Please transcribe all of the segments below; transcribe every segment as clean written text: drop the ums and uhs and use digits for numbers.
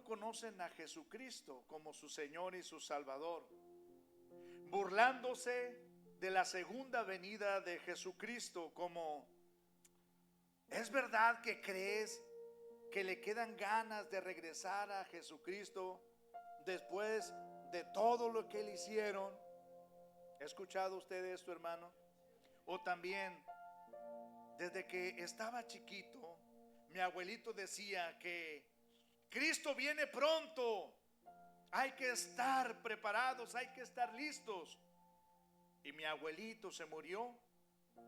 no conocen a Jesucristo como su Señor y su Salvador, burlándose de la segunda venida de Jesucristo. Como, ¿es verdad que crees que le quedan ganas de regresar a Jesucristo después de todo lo que le hicieron? ¿Ha escuchado usted esto, hermano? O también, desde que estaba chiquito, mi abuelito decía que Cristo viene pronto, hay que estar preparados, hay que estar listos. Y mi abuelito se murió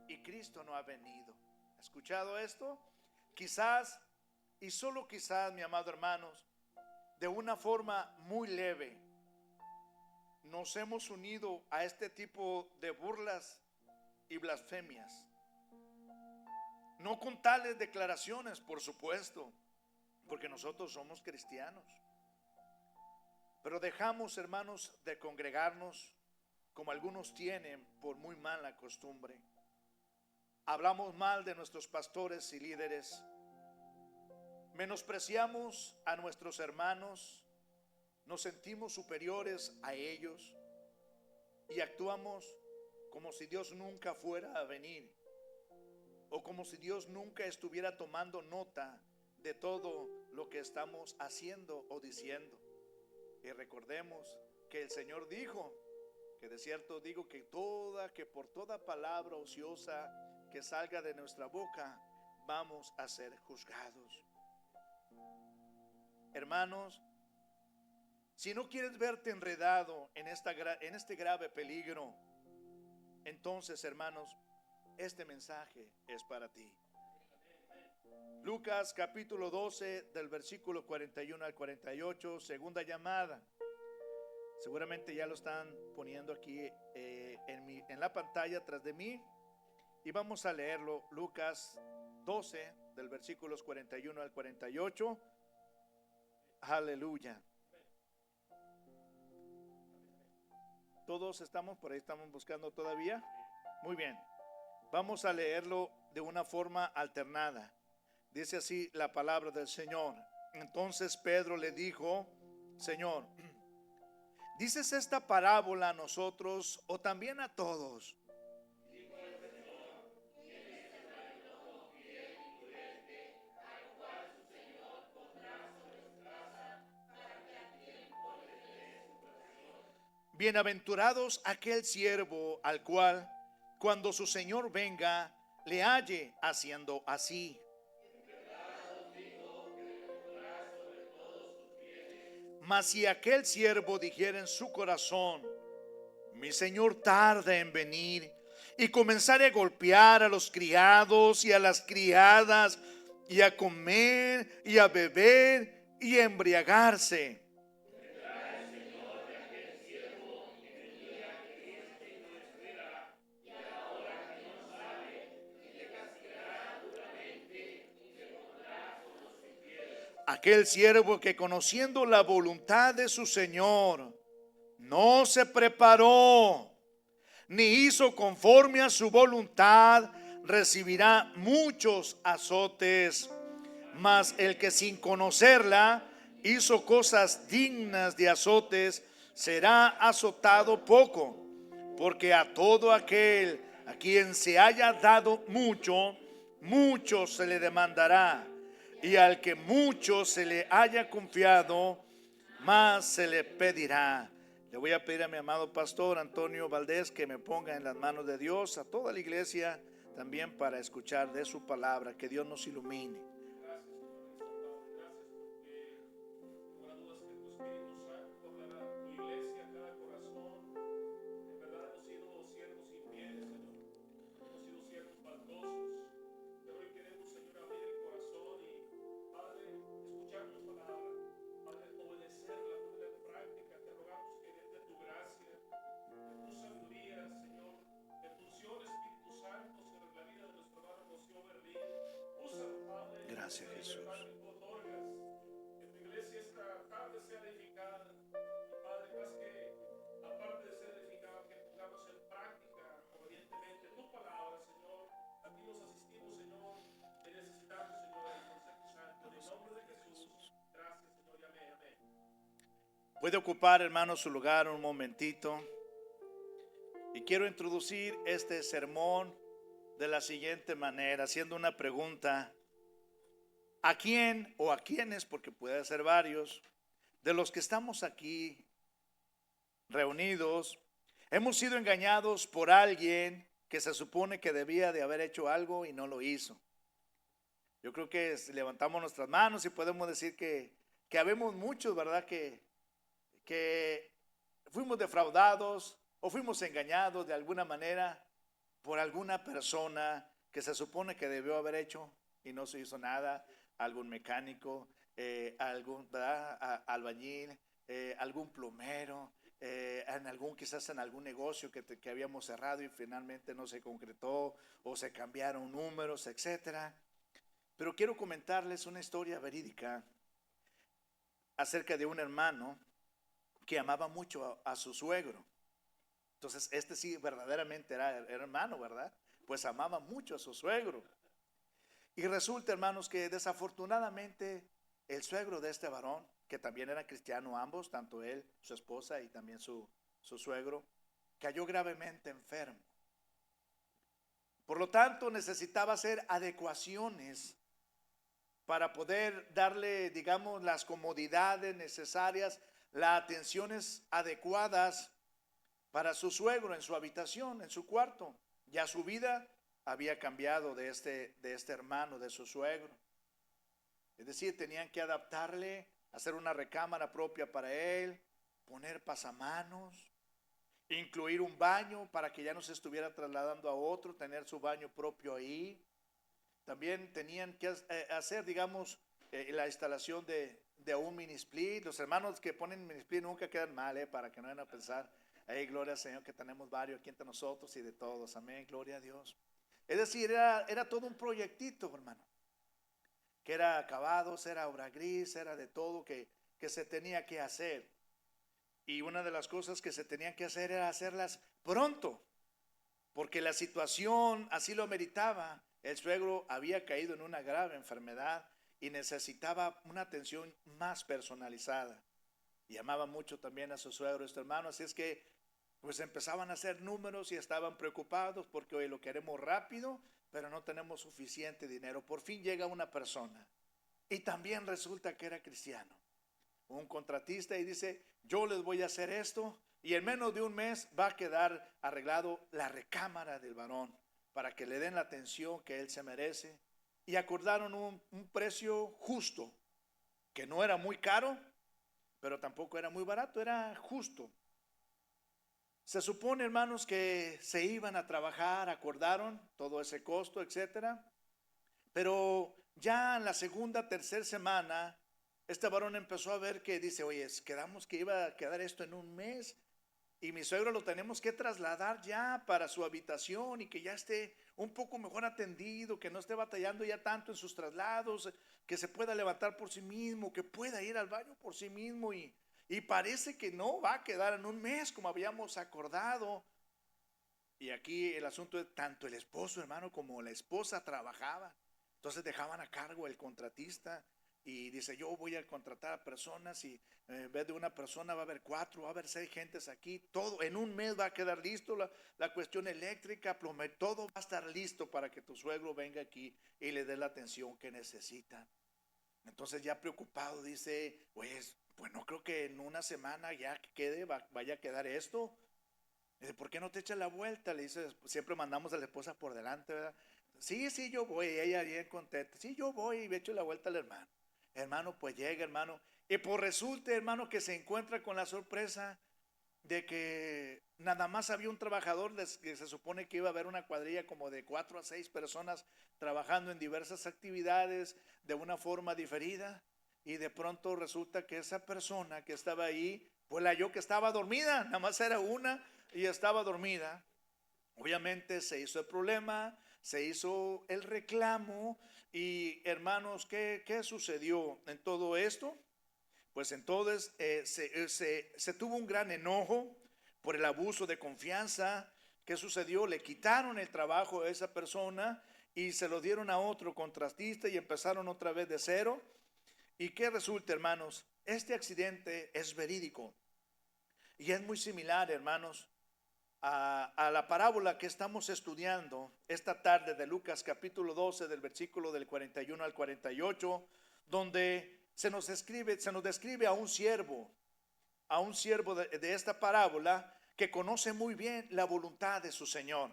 y Cristo no ha venido. ¿Ha escuchado esto? Quizás, y solo quizás, mi amado hermanos, de una forma muy leve, nos hemos unido a este tipo de burlas y blasfemias. No con tales declaraciones, por supuesto, porque nosotros somos cristianos. Pero dejamos, hermanos, de congregarnos como algunos tienen por muy mala costumbre. Hablamos mal de nuestros pastores y líderes. Menospreciamos a nuestros hermanos. Nos sentimos superiores a ellos y actuamos como si Dios nunca fuera a venir, o como si Dios nunca estuviera tomando nota de todo lo que estamos haciendo o diciendo. Y recordemos que el Señor dijo que de cierto digo que por toda palabra ociosa que salga de nuestra boca vamos a ser juzgados. Hermanos, si no quieres verte enredado en este grave peligro, entonces, hermanos, este mensaje es para ti. Lucas capítulo 12 del versículo 41 al 48, segunda llamada. Seguramente ya lo están poniendo aquí en la pantalla atrás de mí, y vamos a leerlo. Lucas 12 del versículos 41 al 48. Aleluya. Todos estamos por ahí, estamos buscando todavía. Muy bien, vamos a leerlo de una forma alternada. Dice así la palabra del Señor. Entonces Pedro le dijo: Señor, ¿dices esta parábola a nosotros o también a todos? Bienaventurados aquel siervo al cual, cuando su señor venga, le halle haciendo así. Mas si aquel siervo dijera en su corazón: mi señor tarda en venir, y comenzare a golpear a los criados y a las criadas, y a comer y a beber y a embriagarse, aquel siervo que, conociendo la voluntad de su señor, no se preparó ni hizo conforme a su voluntad, recibirá muchos azotes. Mas el que sin conocerla hizo cosas dignas de azotes, será azotado poco. Porque a todo aquel a quien se haya dado mucho, mucho se le demandará. Y al que mucho se le haya confiado, más se le pedirá. Le voy a pedir a mi amado pastor Antonio Valdés que me ponga en las manos de Dios, a toda la iglesia también, para escuchar de su palabra. Que Dios nos ilumine. Gracias, Jesús. Puede ocupar, hermano, su lugar un momentito. Y quiero introducir este sermón de la siguiente manera, haciendo una pregunta. ¿A quién o a quiénes, porque puede ser varios, de los que estamos aquí reunidos, hemos sido engañados por alguien que se supone que debía de haber hecho algo y no lo hizo? Yo creo que si levantamos nuestras manos y podemos decir que habemos muchos, ¿verdad? Que fuimos defraudados o fuimos engañados de alguna manera por alguna persona que se supone que debió haber hecho y no se hizo nada. Algún mecánico, algún albañil, algún plomero, quizás en algún negocio que habíamos cerrado y finalmente no se concretó, o se cambiaron números, etcétera. Pero quiero comentarles una historia verídica acerca de un hermano que amaba mucho a su suegro. Entonces este sí verdaderamente era hermano, ¿verdad? Pues amaba mucho a su suegro. Y resulta, hermanos, que desafortunadamente el suegro de este varón, que también era cristiano ambos, tanto él, su esposa y también su suegro, cayó gravemente enfermo. Por lo tanto, necesitaba hacer adecuaciones para poder darle, digamos, las comodidades necesarias, las atenciones adecuadas para su suegro en su habitación, en su cuarto. Ya su vida había cambiado de este hermano, de su suegro. Es decir, tenían que adaptarle, hacer una recámara propia para él, poner pasamanos, incluir un baño para que ya no se estuviera trasladando a otro, tener su baño propio ahí. También tenían que hacer, digamos, la instalación de un mini split. Los hermanos que ponen mini split nunca quedan mal, para que no vayan a pensar, hey, gloria al Señor, que tenemos varios aquí entre nosotros y de todos, amén, gloria a Dios. Es decir, era todo un proyectito, hermano, que era acabados, era obra gris, era de todo que se tenía que hacer. Y una de las cosas que se tenían que hacer era hacerlas pronto, porque la situación así lo meritaba. El suegro había caído en una grave enfermedad y necesitaba una atención más personalizada. Y amaba mucho también a su suegro, este hermano, así es que pues empezaban a hacer números y estaban preocupados porque hoy lo queremos rápido, pero no tenemos suficiente dinero. Por fin llega una persona y también resulta que era cristiano, un contratista, y dice, yo les voy a hacer esto y en menos de un mes va a quedar arreglado la recámara del varón para que le den la atención que él se merece. Y acordaron un precio justo, que no era muy caro, pero tampoco era muy barato, era justo. Se supone, hermanos, que se iban a trabajar, acordaron todo ese costo, etcétera. Pero ya en la segunda, tercera semana, este varón empezó a ver que dice, oye, quedamos que iba a quedar esto en un mes y mi suegro lo tenemos que trasladar ya para su habitación y que ya esté un poco mejor atendido, que no esté batallando ya tanto en sus traslados, que se pueda levantar por sí mismo, que pueda ir al baño por sí mismo, y parece que no va a quedar en un mes como habíamos acordado. Y aquí el asunto es tanto el esposo, hermano, como la esposa trabajaban. Entonces dejaban a cargo el contratista y dice, yo voy a contratar a personas y en vez de una persona va a haber 4, va a haber 6 gentes aquí. Todo en un mes va a quedar listo, la cuestión eléctrica, plomería, todo va a estar listo para que tu suegro venga aquí y le dé la atención que necesita. Entonces ya preocupado dice, pues no creo que en una semana ya quede, vaya a quedar esto. Dice, ¿por qué no te echas la vuelta? Le dice, siempre mandamos a la esposa por delante, ¿verdad? Sí, yo voy. Ella bien contenta. Sí, yo voy y me echo la vuelta al hermano. Hermano, pues llega, hermano. Y pues resulta, hermano, que se encuentra con la sorpresa de que nada más había un trabajador, que se supone que iba a haber una cuadrilla como de 4 a 6 personas trabajando en diversas actividades de una forma diferida. Y de pronto resulta que esa persona que estaba ahí, pues la halló que estaba dormida, nada más era una y estaba dormida. Obviamente se hizo el problema, se hizo el reclamo. Y hermanos, ¿qué sucedió en todo esto? Pues entonces se tuvo un gran enojo por el abuso de confianza. ¿Qué sucedió? Le quitaron el trabajo a esa persona y se lo dieron a otro contratista y empezaron otra vez de cero. ¿Y qué resulta, hermanos? Este accidente es verídico. Y es muy similar, hermanos, a la parábola que estamos estudiando esta tarde de Lucas capítulo 12 del versículo del 41 al 48, donde se nos describe a un siervo de esta parábola que conoce muy bien la voluntad de su Señor.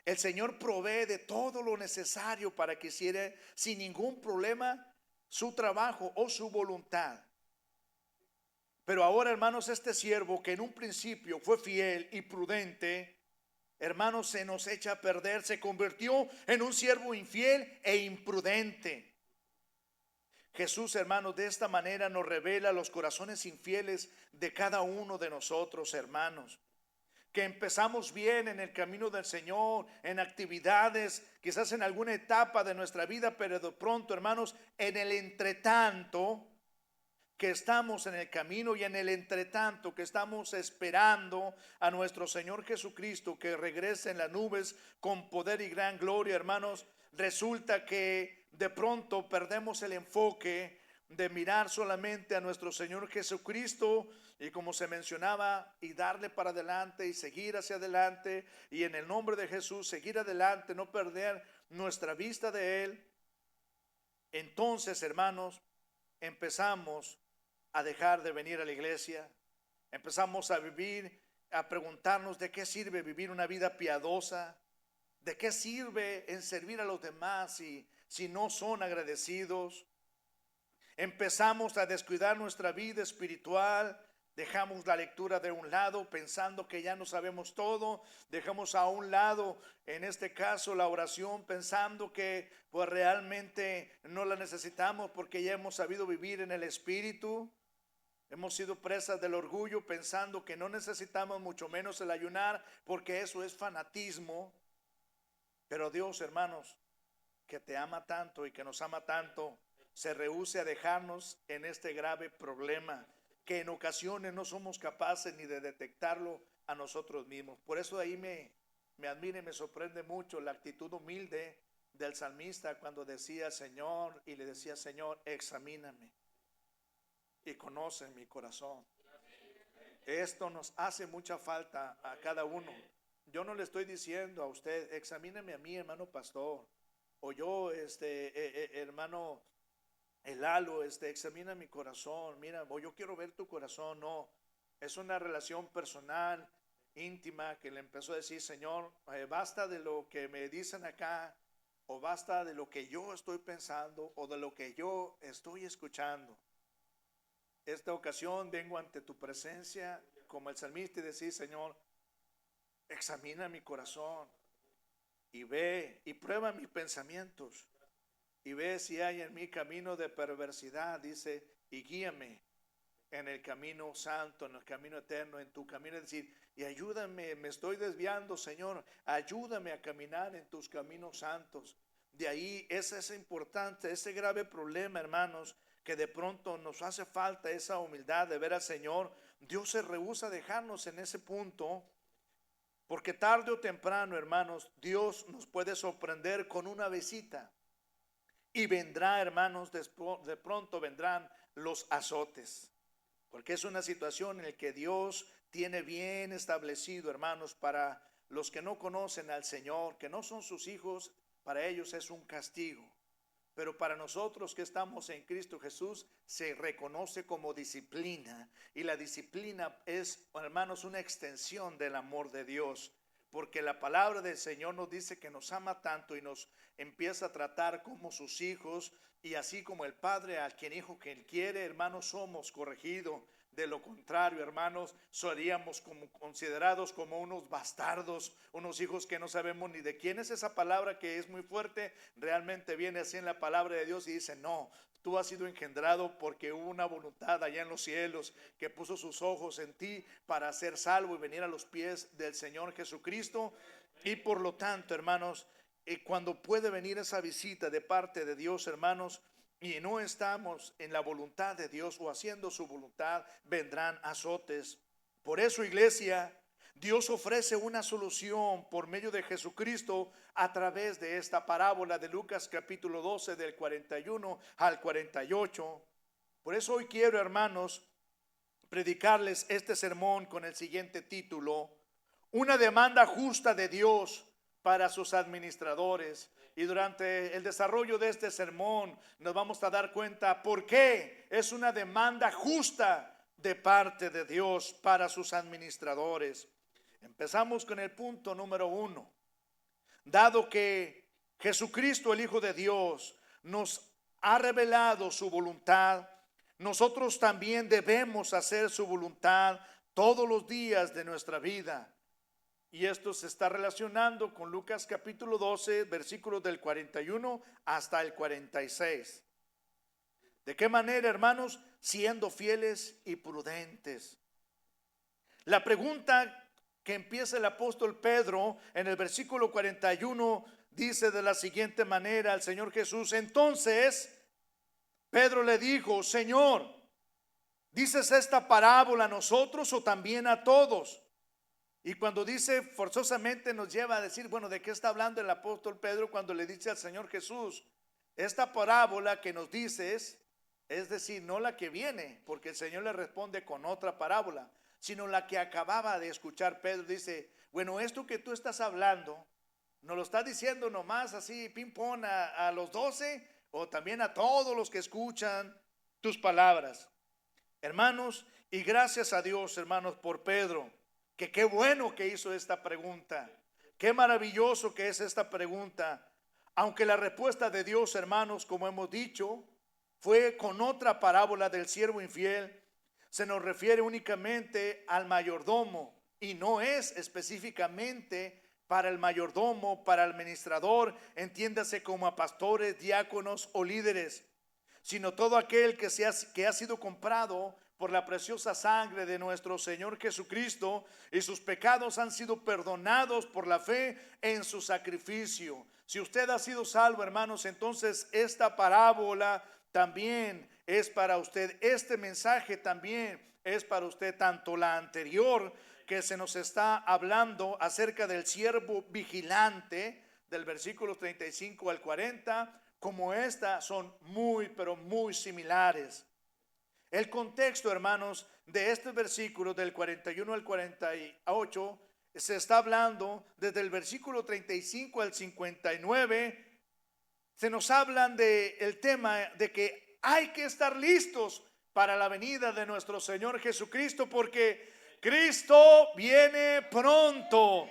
El Señor provee de todo lo necesario para que hiciera sin ningún problema su trabajo o su voluntad. Pero ahora, hermanos, este siervo que en un principio fue fiel y prudente, hermanos, se nos echa a perder, se convirtió en un siervo infiel e imprudente. Jesús, hermanos, de esta manera nos revela los corazones infieles de cada uno de nosotros, hermanos. Que empezamos bien en el camino del Señor, en actividades, quizás en alguna etapa de nuestra vida, pero de pronto, hermanos, en el entretanto que estamos en el camino y en el entretanto que estamos esperando a nuestro Señor Jesucristo que regrese en las nubes con poder y gran gloria, hermanos, resulta que de pronto perdemos el enfoque de mirar solamente a nuestro Señor Jesucristo y, como se mencionaba, y darle para adelante y seguir hacia adelante y en el nombre de Jesús seguir adelante, no perder nuestra vista de Él. Entonces, hermanos, empezamos a dejar de venir a la iglesia, empezamos a preguntarnos de qué sirve vivir una vida piadosa, de qué sirve en servir a los demás si no son agradecidos. Empezamos a descuidar nuestra vida espiritual, dejamos la lectura de un lado pensando que ya no sabemos todo, dejamos a un lado, en este caso, la oración pensando que pues realmente no la necesitamos porque ya hemos sabido vivir en el Espíritu. Hemos sido presas del orgullo pensando que no necesitamos mucho menos el ayunar porque eso es fanatismo. Pero Dios, hermanos, que te ama tanto y que nos ama tanto, se rehúse a dejarnos en este grave problema que en ocasiones no somos capaces ni de detectarlo a nosotros mismos. Por eso de ahí me admira y me sorprende mucho la actitud humilde del salmista cuando decía Señor, y le decía Señor, examíname y conoce mi corazón. Esto nos hace mucha falta a cada uno. Yo no le estoy diciendo a usted, examíneme a mí, hermano pastor, o yo, hermano Lalo, examina mi corazón, mira, o yo quiero ver tu corazón. No, es una relación personal, íntima, que le empezó a decir, Señor, basta de lo que me dicen acá, o basta de lo que yo estoy pensando, o de lo que yo estoy escuchando. Esta ocasión vengo ante tu presencia como el salmista y decir, Señor, examina mi corazón y ve y prueba mis pensamientos y ve si hay en mí camino de perversidad, dice, y guíame en el camino santo, en el camino eterno, en tu camino. Es decir, y ayúdame, me estoy desviando, Señor, ayúdame a caminar en tus caminos santos. De ahí ese es importante, ese grave problema, hermanos, que de pronto nos hace falta esa humildad de ver al Señor. Dios se rehúsa a dejarnos en ese punto, porque tarde o temprano, hermanos, Dios nos puede sorprender con una visita. Y vendrá, hermanos, de pronto vendrán los azotes, porque es una situación en la que Dios tiene bien establecido, hermanos, para los que no conocen al Señor, que no son sus hijos, para ellos es un castigo. Pero para nosotros que estamos en Cristo Jesús se reconoce como disciplina. Y la disciplina es, hermanos, una extensión del amor de Dios. Porque la palabra del Señor nos dice que nos ama tanto y nos empieza a tratar como sus hijos. Y así como el Padre al quien hijo que Él quiere, hermanos, somos corregidos. De lo contrario, hermanos, seríamos considerados como unos bastardos, unos hijos que no sabemos ni de quién es. Esa palabra que es muy fuerte, realmente viene así en la palabra de Dios y dice, no, tú has sido engendrado porque hubo una voluntad allá en los cielos que puso sus ojos en ti para ser salvo y venir a los pies del Señor Jesucristo. Y por lo tanto, hermanos, cuando puede venir esa visita de parte de Dios, hermanos, y no estamos en la voluntad de Dios o haciendo su voluntad, vendrán azotes. Por eso, iglesia, Dios ofrece una solución por medio de Jesucristo a través de esta parábola de Lucas capítulo 12 del 41 al 48. Por eso hoy quiero, hermanos, predicarles este sermón con el siguiente título: una demanda justa de Dios para sus administradores. Y durante el desarrollo de este sermón nos vamos a dar cuenta por qué es una demanda justa de parte de Dios para sus administradores. Empezamos con el punto número 1. Dado que Jesucristo, el Hijo de Dios, nos ha revelado su voluntad, nosotros también debemos hacer su voluntad todos los días de nuestra vida. Y esto se está relacionando con Lucas capítulo 12, versículos del 41 hasta el 46. ¿De qué manera, hermanos? Siendo fieles y prudentes. La pregunta que empieza el apóstol Pedro en el versículo 41 dice de la siguiente manera al Señor Jesús: entonces Pedro le dijo, Señor, ¿dices esta parábola a nosotros o también a todos? Y cuando dice forzosamente nos lleva a decir, bueno, ¿de qué está hablando el apóstol Pedro cuando le dice al Señor Jesús, esta parábola que nos dices, es decir, no la que viene, porque el Señor le responde con otra parábola, sino la que acababa de escuchar Pedro? Dice, bueno, esto que tú estás hablando, ¿nos lo estás diciendo nomás así, ping pong a los 12 o también a todos los que escuchan tus palabras? Hermanos, y gracias a Dios, hermanos, por Pedro, que qué bueno que hizo esta pregunta, qué maravilloso que es esta pregunta, aunque la respuesta de Dios, hermanos, como hemos dicho, fue con otra parábola del siervo infiel. Se nos refiere únicamente al mayordomo y no es específicamente para el mayordomo, para el administrador, entiéndase como a pastores, diáconos o líderes, sino todo aquel que ha sido comprado por la preciosa sangre de nuestro Señor Jesucristo, y sus pecados han sido perdonados por la fe en su sacrificio. Si usted ha sido salvo, hermanos, entonces esta parábola también es para usted. Este mensaje también es para usted, tanto la anterior que se nos está hablando acerca del siervo vigilante del versículo 35 al 40, como esta, son muy pero muy similares. El contexto, hermanos, de este versículo del 41 al 48 se está hablando desde el versículo 35 al 59. Se nos hablan del tema de que hay que estar listos para la venida de nuestro Señor Jesucristo, porque Cristo viene pronto.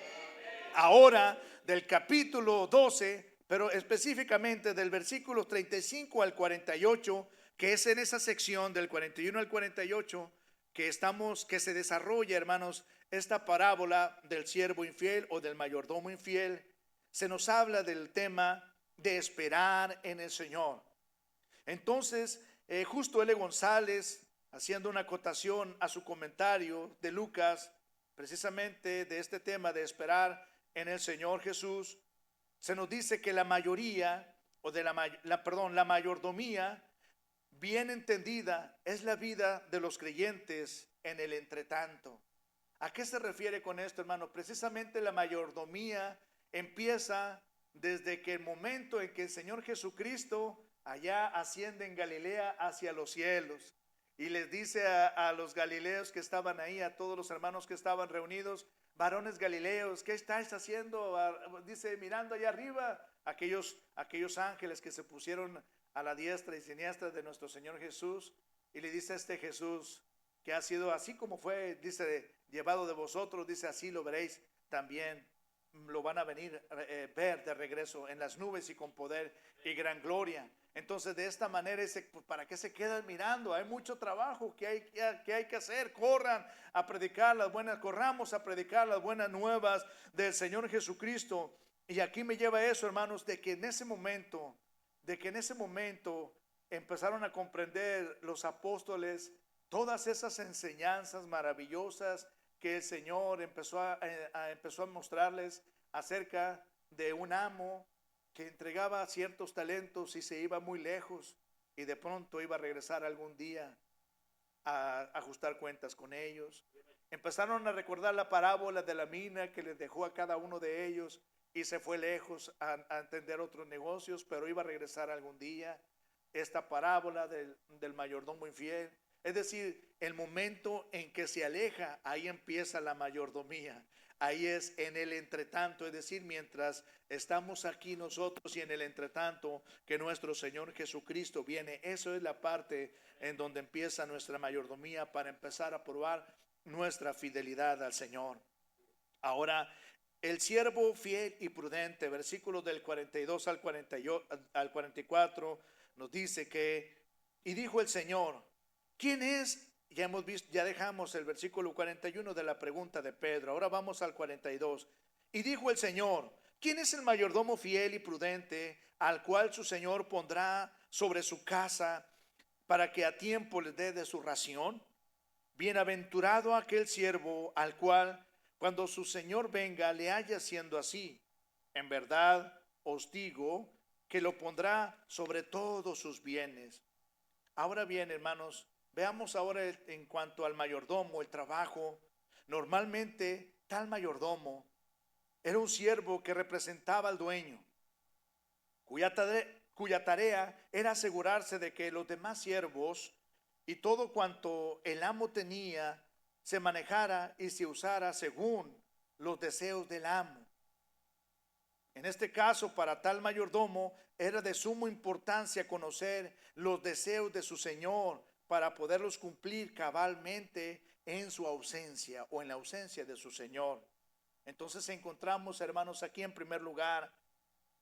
Ahora, del capítulo 12, pero específicamente del versículo 35 al 48, que es en esa sección del 41 al 48 que se desarrolla, hermanos, esta parábola del siervo infiel o del mayordomo infiel. Se nos habla del tema de esperar en el Señor. Entonces, justo L. González, haciendo una acotación a su comentario de Lucas, precisamente de este tema de esperar en el Señor Jesús, se nos dice que la mayoría, o de la mayordomía, bien entendida, es la vida de los creyentes en el entretanto. ¿A qué se refiere con esto, hermano? Precisamente la mayordomía empieza desde que el momento en que el Señor Jesucristo allá asciende en Galilea hacia los cielos y les dice a los galileos que estaban ahí, a todos los hermanos que estaban reunidos, varones galileos, ¿qué estáis haciendo? Dice, mirando allá arriba, aquellos ángeles que se pusieron a la diestra y siniestra de nuestro Señor Jesús, y le dice a este Jesús, que ha sido así como fue, dice, llevado de vosotros, dice, así lo veréis también, lo van a venir ver de regreso en las nubes y con poder y gran gloria. Entonces, de esta manera, ¿para qué se quedan mirando? Hay mucho trabajo que hay que hacer. Corran a predicar las buenas, corramos a predicar las buenas nuevas del Señor Jesucristo. Y aquí me lleva eso, hermanos, de que en ese momento empezaron a comprender los apóstoles todas esas enseñanzas maravillosas que el Señor empezó a mostrarles acerca de un amo que entregaba ciertos talentos y se iba muy lejos y de pronto iba a regresar algún día a ajustar cuentas con ellos. Empezaron a recordar la parábola de la mina que les dejó a cada uno de ellos y se fue lejos a atender otros negocios, pero iba a regresar algún día. Esta parábola del mayordomo infiel. Es decir, el momento en que se aleja, ahí empieza la mayordomía. Ahí es en el entretanto, es decir, mientras estamos aquí nosotros y en el entretanto que nuestro Señor Jesucristo viene. Eso es la parte en donde empieza nuestra mayordomía para empezar a probar nuestra fidelidad al Señor. Ahora, el siervo fiel y prudente, versículos del 42 al 44, nos dice que, y dijo el Señor, ¿quién es? Ya hemos visto, ya dejamos el versículo 41 de la pregunta de Pedro. Ahora vamos al 42. Y dijo el Señor, ¿quién es el mayordomo fiel y prudente al cual su Señor pondrá sobre su casa para que a tiempo le dé de su ración? Bienaventurado aquel siervo al cual cuando su Señor venga le haya siendo así. En verdad os digo que lo pondrá sobre todos sus bienes. Ahora bien, hermanos, veamos ahora en cuanto al mayordomo, el trabajo. Normalmente, tal mayordomo era un siervo que representaba al dueño, cuya tarea era asegurarse de que los demás siervos y todo cuanto el amo tenía se manejara y se usara según los deseos del amo. En este caso, para tal mayordomo era de suma importancia conocer los deseos de su Señor para poderlos cumplir cabalmente en su ausencia o en la ausencia de su Señor. Entonces encontramos, hermanos, aquí en primer lugar,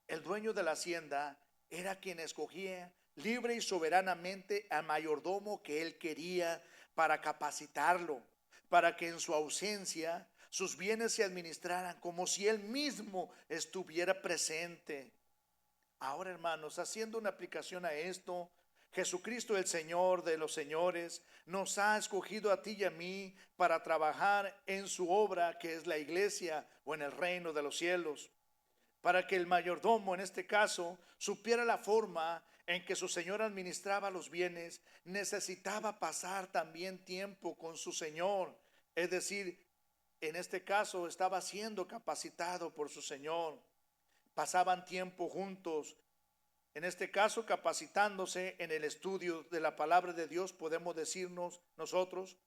el dueño de la hacienda era quien escogía libre y soberanamente al mayordomo que él quería para capacitarlo, para que en su ausencia sus bienes se administraran como si él mismo estuviera presente. Ahora, hermanos, haciendo una aplicación a esto, Jesucristo, el Señor de los señores, nos ha escogido a ti y a mí para trabajar en su obra, que es la iglesia o en el reino de los cielos, para que el mayordomo, en este caso, supiera la forma en que su Señor administraba los bienes. Necesitaba pasar también tiempo con su Señor, es decir, en este caso estaba siendo capacitado por su Señor. Pasaban tiempo juntos. En este caso, capacitándose en el estudio de la palabra de Dios, podemos decirnos nosotros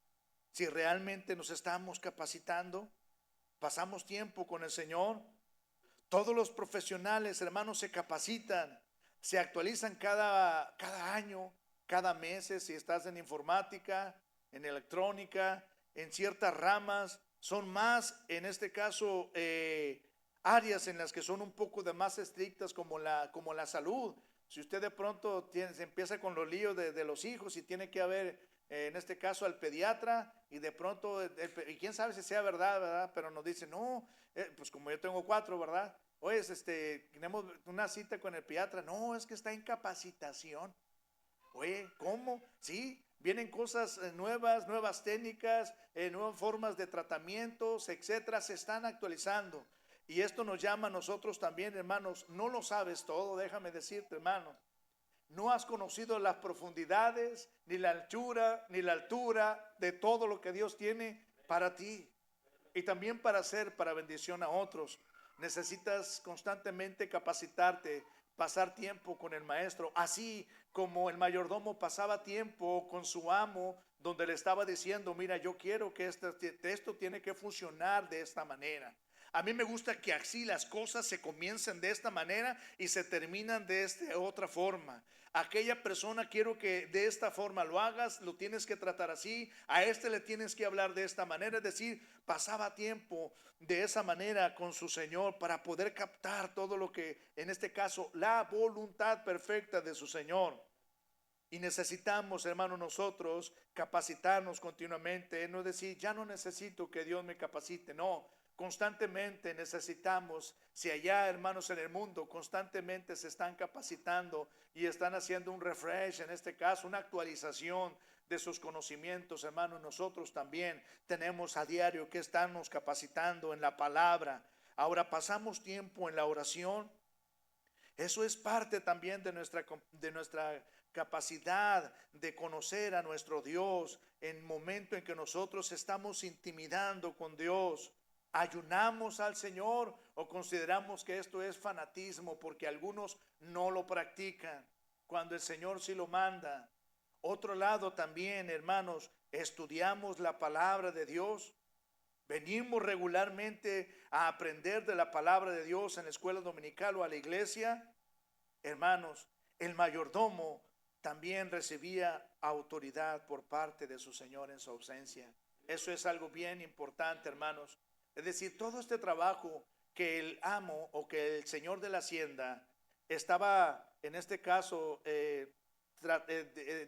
si realmente nos estamos capacitando. Pasamos tiempo con el Señor. Todos los profesionales, hermanos, se capacitan, se actualizan cada año, cada mes, si estás en informática, en electrónica, en ciertas ramas. Son más, en este caso, áreas en las que son un poco de más estrictas como la salud. Si usted de pronto se empieza con los líos de los hijos y tiene que haber, en este caso, al pediatra y de pronto, y quién sabe si sea verdad, ¿verdad? Pero nos dice, no, pues como yo tengo 4, ¿verdad? Oye, tenemos una cita con el pediatra. No, es que está en capacitación. Oye, ¿cómo? Sí, vienen cosas nuevas técnicas, nuevas formas de tratamientos, etcétera, se están actualizando. Y esto nos llama a nosotros también, hermanos. No lo sabes todo, déjame decirte, hermano. No has conocido las profundidades, ni la anchura, ni la altura de todo lo que Dios tiene para ti. Y también para bendición a otros. Necesitas constantemente capacitarte, pasar tiempo con el maestro, así como el mayordomo pasaba tiempo con su amo, donde le estaba diciendo, mira, yo quiero que esto tiene que funcionar de esta manera. A mí me gusta que así las cosas se comiencen de esta manera y se terminan de esta otra forma. Aquella persona quiero que de esta forma lo hagas, lo tienes que tratar así, a este le tienes que hablar de esta manera. Es decir, pasaba tiempo de esa manera con su Señor para poder captar todo lo que, en este caso, la voluntad perfecta de su Señor. Y necesitamos, hermanos, nosotros capacitarnos continuamente, no decir, ya no necesito que Dios me capacite, no. Constantemente necesitamos, si allá, hermanos, en el mundo constantemente se están capacitando y están haciendo un refresh, en este caso una actualización de sus conocimientos, hermanos, nosotros también tenemos a diario que estarnos capacitando en la palabra. Ahora pasamos tiempo en la oración. Eso es parte también de nuestra capacidad de conocer a nuestro Dios en el momento en que nosotros estamos intimidando con Dios. ¿Ayunamos al Señor o consideramos que esto es fanatismo porque algunos no lo practican cuando el Señor sí lo manda? Otro lado también, hermanos, estudiamos la palabra de Dios. Venimos regularmente a aprender de la palabra de Dios en la escuela dominical o a la iglesia. Hermanos, el mayordomo también recibía autoridad por parte de su señor en su ausencia. Eso es algo bien importante, hermanos. Es decir, todo este trabajo que el amo o que el señor de la hacienda estaba, en este caso,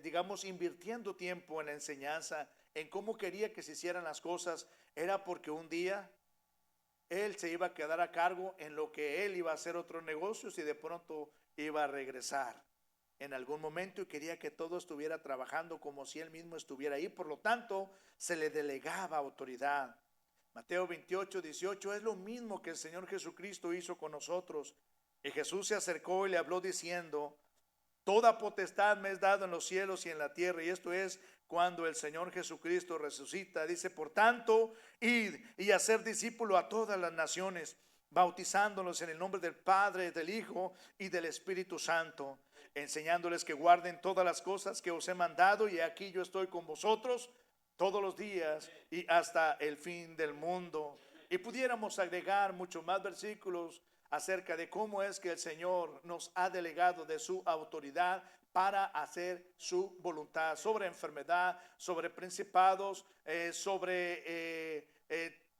digamos, invirtiendo tiempo en la enseñanza, en cómo quería que se hicieran las cosas, era porque un día él se iba a quedar a cargo en lo que él iba a hacer otros negocios y de pronto iba a regresar en algún momento y quería que todo estuviera trabajando como si él mismo estuviera ahí. Por lo tanto, se le delegaba autoridad. Mateo 28, 18 es lo mismo que el Señor Jesucristo hizo con nosotros. Y Jesús se acercó y le habló diciendo: toda potestad me es dado en los cielos y en la tierra. Y esto es cuando el Señor Jesucristo resucita. Dice: por tanto, id y hacer discípulo a todas las naciones, bautizándolos en el nombre del Padre, del Hijo y del Espíritu Santo, enseñándoles que guarden todas las cosas que os he mandado, y aquí yo estoy con vosotros todos los días y hasta el fin del mundo. Y pudiéramos agregar muchos más versículos acerca de cómo es que el Señor nos ha delegado de su autoridad para hacer su voluntad sobre enfermedad, sobre principados, sobre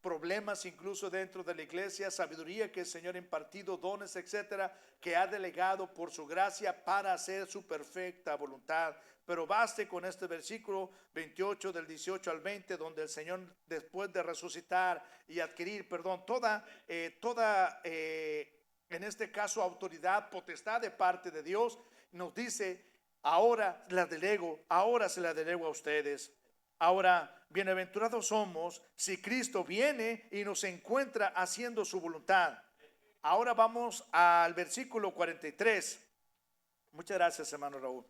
problemas incluso dentro de la iglesia, sabiduría que el Señor ha impartido, dones, etcétera, que ha delegado por su gracia para hacer su perfecta voluntad. Pero baste con este versículo 28 del 18 al 20, donde el Señor, después de resucitar y adquirir, toda en este caso autoridad, potestad de parte de Dios, nos dice: ahora la delego, ahora se la delego a ustedes. Ahora, bienaventurados somos si Cristo viene y nos encuentra haciendo su voluntad. Ahora vamos al versículo 43. Muchas gracias, hermano Raúl.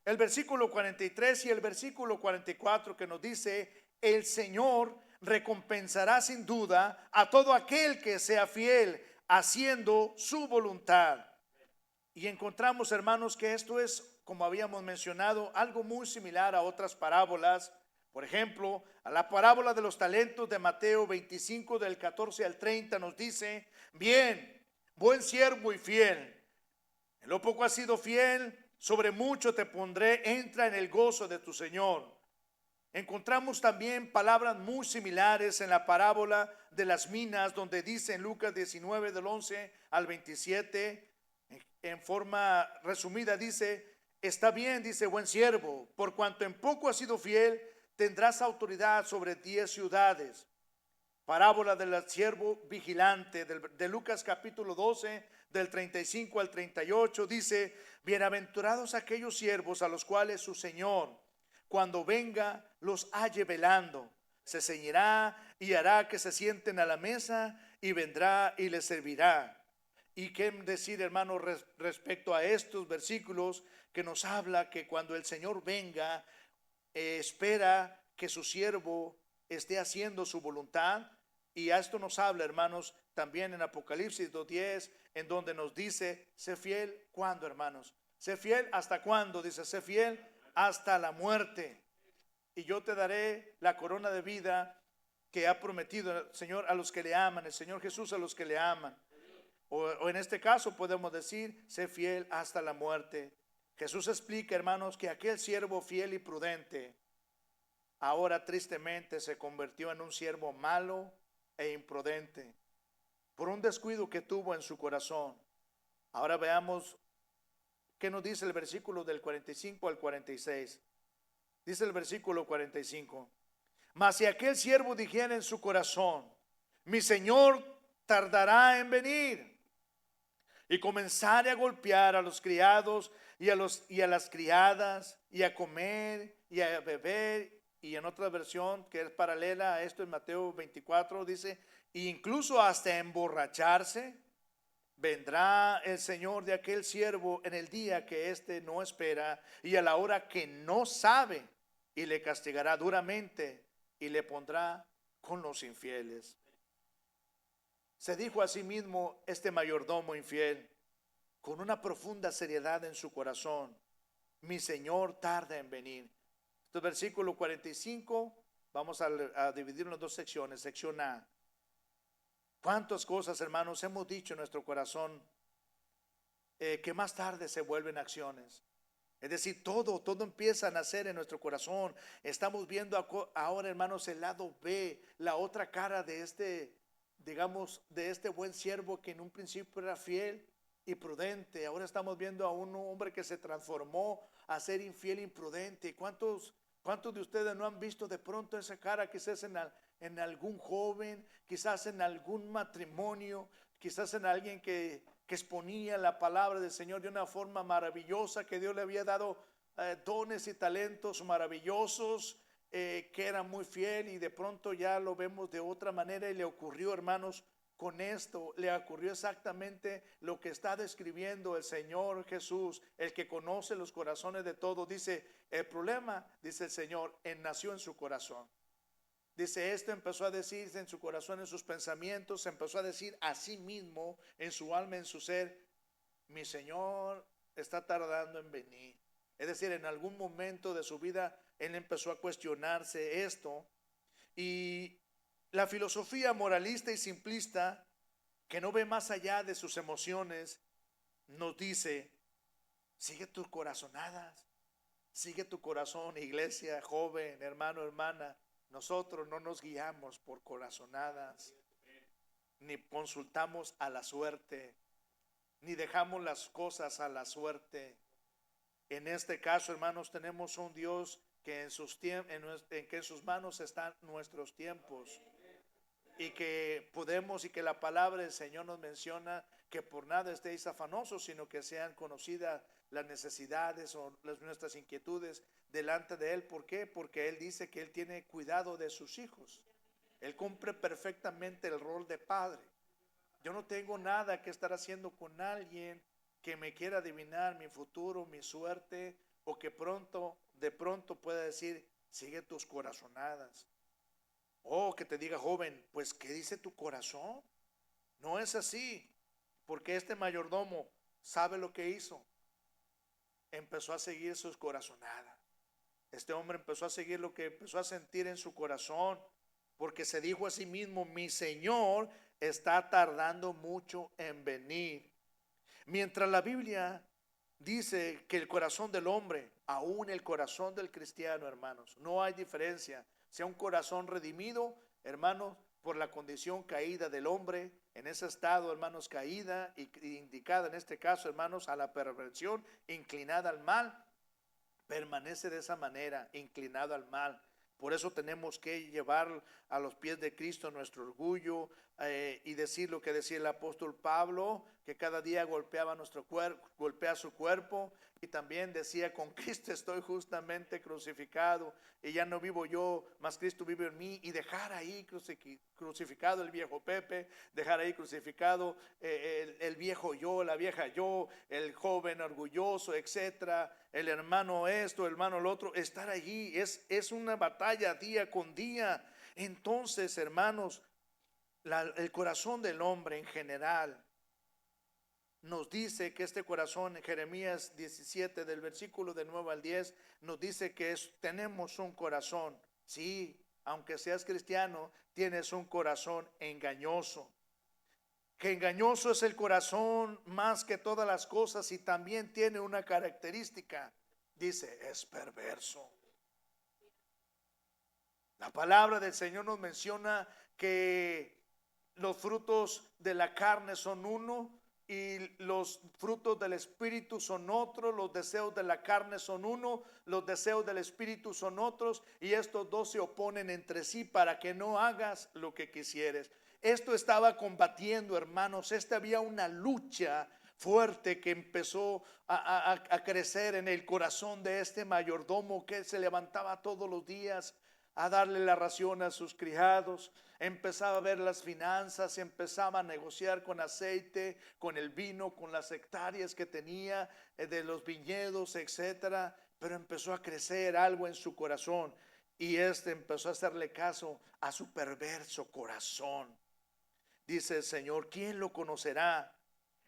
El versículo 43 y el versículo 44, que nos dice: el Señor recompensará sin duda a todo aquel que sea fiel haciendo su voluntad. Y encontramos, hermanos, que esto es, como habíamos mencionado, algo muy similar a otras parábolas. Por ejemplo, a la parábola de los talentos de Mateo 25 del 14 al 30 nos dice: bien, buen siervo y fiel, en lo poco has sido fiel, sobre mucho te pondré, entra en el gozo de tu Señor. Encontramos también palabras muy similares en la parábola de las minas, donde dice en Lucas 19 del 11 al 27, en forma resumida dice: está bien, dice, buen siervo, por cuanto en poco has sido fiel, tendrás autoridad sobre 10 ciudades. Parábola del siervo vigilante de Lucas capítulo 12 del 35 al 38 dice: bienaventurados aquellos siervos a los cuales su Señor, cuando venga, los halle velando. Se ceñirá y hará que se sienten a la mesa, y vendrá y les servirá. Y qué decir, hermano, respecto a estos versículos que nos habla que cuando el Señor venga, espera que su siervo esté haciendo su voluntad. Y a esto nos habla, hermanos, también en Apocalipsis 2:10, en donde nos dice: sé fiel, ¿cuándo, hermanos? Sé fiel, ¿hasta cuándo? Dice: sé fiel hasta la muerte, y yo te daré la corona de vida que ha prometido el Señor a los que le aman, el Señor Jesús a los que le aman. O en este caso podemos decir: sé fiel hasta la muerte. Jesús explica, hermanos, que aquel siervo fiel y prudente ahora tristemente se convirtió en un siervo malo e imprudente por un descuido que tuvo en su corazón. Ahora veamos qué nos dice el versículo del 45 al 46. Dice el versículo 45: mas si aquel siervo dijera en su corazón: mi Señor tardará en venir, y comenzare a golpear a los criados y a las criadas, y a comer y a beber, y en otra versión que es paralela a esto, en Mateo 24 dice: e incluso hasta emborracharse, vendrá el Señor de aquel siervo en el día que éste no espera y a la hora que no sabe, y le castigará duramente y le pondrá con los infieles. Se dijo a sí mismo este mayordomo infiel, con una profunda seriedad en su corazón: mi Señor tarda en venir. Este versículo 45, vamos a dividirlo en dos secciones. Sección A. ¿Cuántas cosas, hermanos, hemos dicho en nuestro corazón que más tarde se vuelven acciones? Es decir, todo empieza a nacer en nuestro corazón. Estamos viendo ahora, hermanos, el lado B, la otra cara de digamos, de este buen siervo que en un principio era fiel y prudente. Ahora estamos viendo a un hombre que se transformó a ser infiel e imprudente. ¿Cuántos de ustedes no han visto de pronto esa cara quizás en algún joven, quizás en algún matrimonio, quizás en alguien que exponía la palabra del Señor de una forma maravillosa, que Dios le había dado dones y talentos maravillosos, que era muy fiel, y de pronto ya lo vemos de otra manera? Y le ocurrió, hermanos, con esto, le ocurrió exactamente lo que está describiendo el Señor Jesús, el que conoce los corazones de todos. Dice, el problema, dice el Señor, nació en su corazón. Dice, esto empezó a decirse en su corazón, en sus pensamientos, se empezó a decir a sí mismo, en su alma, en su ser, mi Señor está tardando en venir. Es decir, en algún momento de su vida, él empezó a cuestionarse esto. Y la filosofía moralista y simplista, que no ve más allá de sus emociones, nos dice, sigue tus corazonadas, sigue tu corazón, iglesia, joven, hermano, hermana. Nosotros no nos guiamos por corazonadas, ni consultamos a la suerte, ni dejamos las cosas a la suerte. En este caso, hermanos, tenemos un Dios que en sus manos están nuestros tiempos, y que podemos, y que la palabra del Señor nos menciona que por nada estéis afanosos, sino que sean conocidas las necesidades o nuestras inquietudes delante de Él. ¿Por qué? Porque Él dice que Él tiene cuidado de sus hijos. Él cumple perfectamente el rol de padre. Yo no tengo nada que estar haciendo con alguien que me quiera adivinar mi futuro, mi suerte, o que de pronto pueda decir, sigue tus corazonadas. O que te diga, joven, pues ¿qué dice tu corazón? No es así, porque este mayordomo sabe lo que hizo. Empezó a seguir sus corazonadas. Este hombre empezó a seguir lo que empezó a sentir en su corazón, porque se dijo a sí mismo, mi Señor está tardando mucho en venir. Mientras la Biblia dice que el corazón del hombre, aún el corazón del cristiano, hermanos, no hay diferencia, sea un corazón redimido, hermanos, por la condición caída del hombre, en ese estado, hermanos, caída y indicada en este caso, hermanos, a la perversión, inclinada al mal, permanece de esa manera, inclinado al mal. Por eso tenemos que llevar a los pies de Cristo nuestro orgullo, y decir lo que decía el apóstol Pablo, que cada día golpeaba nuestro cuerpo, golpea su cuerpo, y también decía, con Cristo estoy justamente crucificado, y ya no vivo yo, mas Cristo vive en mí. Y dejar ahí crucificado el viejo Pepe, dejar ahí crucificado el viejo yo, la vieja yo, el joven orgulloso, etcétera, el hermano esto, el hermano lo otro. Estar allí es una batalla día con día. Entonces, hermanos, el corazón del hombre en general nos dice que este corazón, en Jeremías 17, del versículo de 9 al 10, nos dice que tenemos un corazón. Sí, aunque seas cristiano, tienes un corazón engañoso. Que engañoso es el corazón más que todas las cosas, y también tiene una característica. Dice, es perverso. La palabra del Señor nos menciona que los frutos de la carne son uno y los frutos del espíritu son otros. Los deseos de la carne son uno, los deseos del espíritu son otros, y estos dos se oponen entre sí para que no hagas lo que quisieres. Esto estaba combatiendo, hermanos. Había una lucha fuerte que empezó a crecer en el corazón de este mayordomo, que se levantaba todos los días a darle la ración a sus criados. Empezaba a ver las finanzas, empezaba a negociar con aceite, con el vino, con las hectáreas que tenía de los viñedos, etcétera. Pero empezó a crecer algo en su corazón, y empezó a hacerle caso a su perverso corazón. Dice el Señor, ¿quién lo conocerá?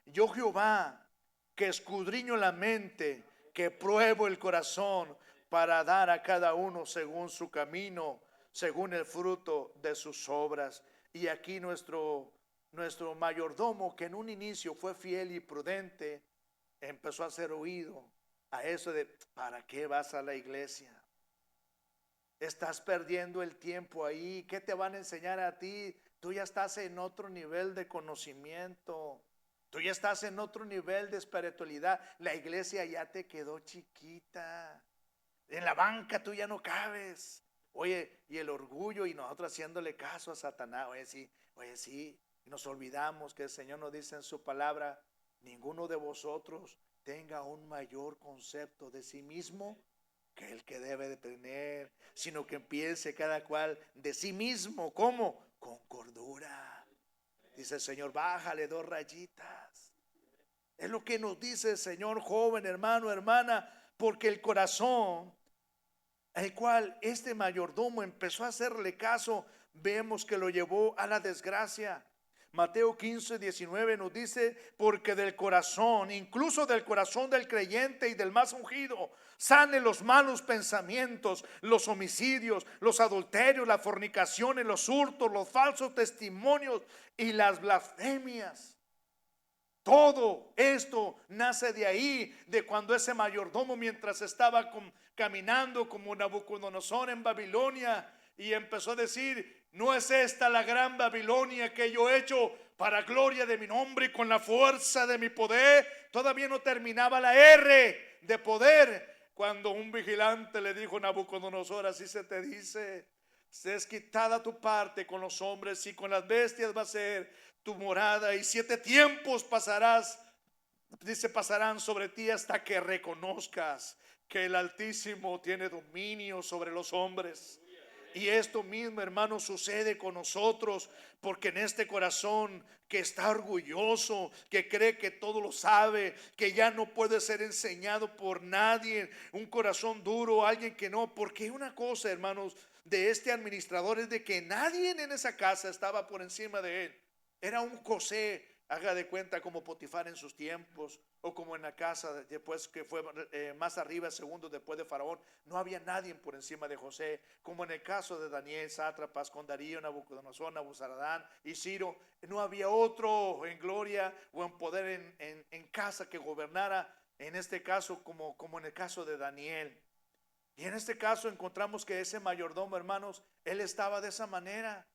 Yo, Jehová, que escudriño la mente que pruebo el corazón para dar a cada uno según su camino, según el fruto de sus obras. Y aquí nuestro mayordomo, que en un inicio fue fiel y prudente, empezó a hacer oído a eso de: ¿para qué vas a la iglesia? Estás perdiendo el tiempo ahí. ¿Qué te van a enseñar a ti? Tú ya estás en otro nivel de conocimiento. Tú ya estás en otro nivel de espiritualidad. La iglesia ya te quedó chiquita. En la banca tú ya no cabes. Oye, y el orgullo, y nosotros haciéndole caso a Satanás. Oye, sí. Y nos olvidamos que el Señor nos dice en su palabra: ninguno de vosotros tenga un mayor concepto de sí mismo que el que debe de tener, sino que empiece cada cual de sí mismo. ¿Cómo? Con cordura. Dice el Señor: bájale 2 rayitas. Es lo que nos dice el Señor, joven, hermano, hermana, porque el corazón al cual este mayordomo empezó a hacerle caso, vemos que lo llevó a la desgracia. Mateo 15:19 nos dice: porque del corazón, incluso del corazón del creyente y del más ungido, salen los malos pensamientos, los homicidios, los adulterios, las fornicaciones, los hurtos, los falsos testimonios y las blasfemias. Todo esto nace de ahí, de cuando ese mayordomo, mientras estaba caminando como Nabucodonosor en Babilonia, y empezó a decir: ¿no es esta la gran Babilonia que yo he hecho para gloria de mi nombre y con la fuerza de mi poder? Todavía no terminaba la R de poder, cuando un vigilante le dijo a Nabucodonosor: así se te dice, se es quitada tu parte con los hombres, y con las bestias va a ser tu morada, y 7 tiempos pasarán sobre ti hasta que reconozcas que el Altísimo tiene dominio sobre los hombres. Y esto mismo, hermano, sucede con nosotros, porque en este corazón que está orgulloso, que cree que todo lo sabe, que ya no puede ser enseñado por nadie, un corazón duro, alguien que no, porque una cosa, hermanos, de este administrador es de que nadie en esa casa estaba por encima de él. Era un José, haga de cuenta, como Potifar en sus tiempos, o como en la casa después que fue más arriba, segundo después de Faraón. No había nadie por encima de José, como en el caso de Daniel, sátrapas, con Darío, Nabucodonosor, Nabuzaradán y Ciro. No había otro en gloria o en poder en casa que gobernara, en este caso como en el caso de Daniel. Y en este caso encontramos que ese mayordomo, hermanos, él estaba de esa manera.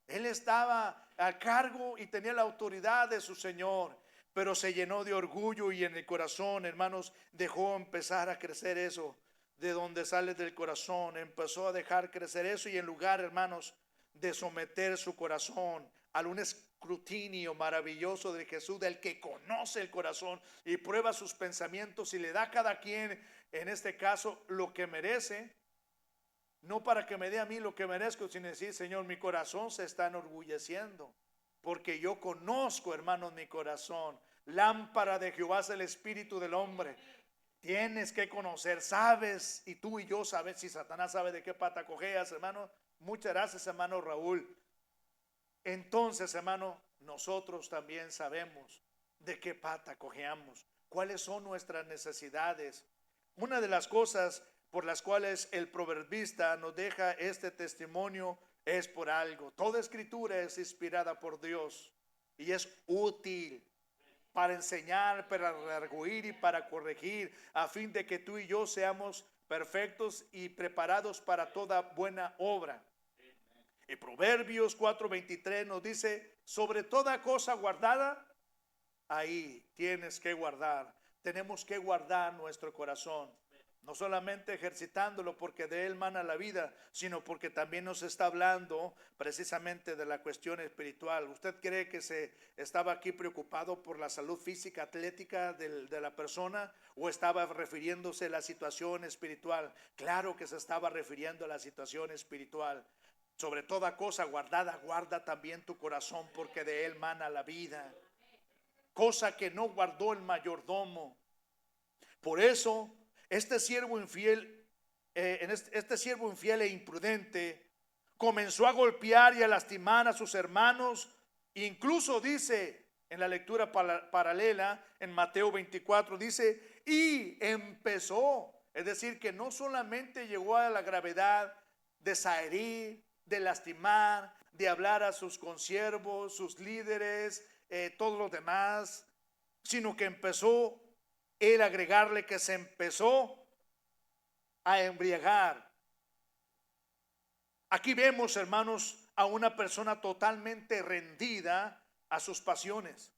Él estaba a cargo y tenía la autoridad de su Señor, pero se llenó de orgullo, y en el corazón, hermanos, dejó empezar a crecer eso. De donde sale del corazón, empezó a dejar crecer eso, y en lugar, hermanos, de someter su corazón a un escrutinio maravilloso de Jesús, del que conoce el corazón y prueba sus pensamientos y le da a cada quien, en este caso, lo que merece. No para que me dé a mí lo que merezco, sino decir: Señor, mi corazón se está enorgulleciendo, porque yo conozco, hermanos, mi corazón. Lámpara de Jehová es el espíritu del hombre. Tienes que conocer, sabes, y tú y yo sabes. Si Satanás sabe de qué pata cojeas, hermano. Muchas gracias, hermano Raúl. Entonces, hermano, nosotros también sabemos de qué pata cojeamos, cuáles son nuestras necesidades. Una de las cosas por las cuales el proverbista nos deja este testimonio es por algo. Toda escritura es inspirada por Dios y es útil para enseñar, para redarguir y para corregir, a fin de que tú y yo seamos perfectos y preparados para toda buena obra. Y Proverbios 4:23 nos dice: sobre toda cosa guardada, ahí tienes que guardar. Tenemos que guardar nuestro corazón, no solamente ejercitándolo porque de él mana la vida, sino porque también nos está hablando precisamente de la cuestión espiritual. ¿Usted cree que se estaba aquí preocupado por la salud física, atlética de la persona, o estaba refiriéndose a la situación espiritual? Claro que se estaba refiriendo a la situación espiritual. Sobre toda cosa guardada, guarda también tu corazón, porque de él mana la vida. Cosa que no guardó el mayordomo. Por eso este siervo infiel, este siervo infiel e imprudente comenzó a golpear y a lastimar a sus hermanos. Incluso dice En la lectura paralela en Mateo 24 dice, y empezó. Es decir, que no solamente llegó a la gravedad de herir, de lastimar, de hablar a sus consiervos, sus líderes, todos los demás, sino que empezó él a agregarle que se empezó a embriagar. Aquí vemos, hermanos, a una persona totalmente rendida a sus pasiones,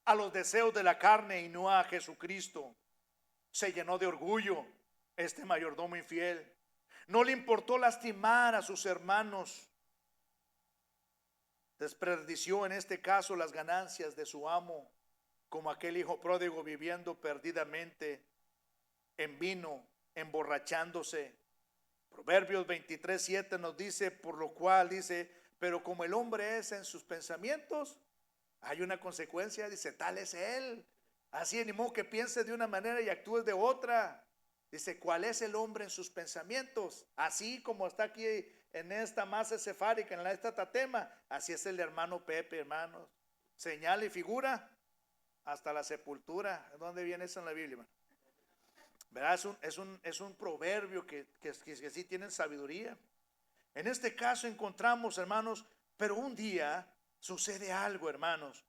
a los deseos de la carne y no a Jesucristo. Se llenó de orgullo este mayordomo infiel. No le importó lastimar a sus hermanos. Desperdició en este caso las ganancias de su amo, como aquel hijo pródigo viviendo perdidamente en vino, emborrachándose. Proverbios 23:7 nos dice, por lo cual dice, pero como el hombre es en sus pensamientos, hay una consecuencia, dice, tal es él. Así ni modo que pienses de una manera y actúes de otra. Dice, ¿cuál es el hombre en sus pensamientos? Así como está aquí en esta masa cefárica, en esta tatema, así es el hermano Pepe, hermanos. Señal y figura hasta la sepultura. ¿Dónde viene eso en la Biblia, hermano? ¿Verdad? Es un proverbio que sí tienen sabiduría. En este caso encontramos, hermanos, pero un día sucede algo, hermanos.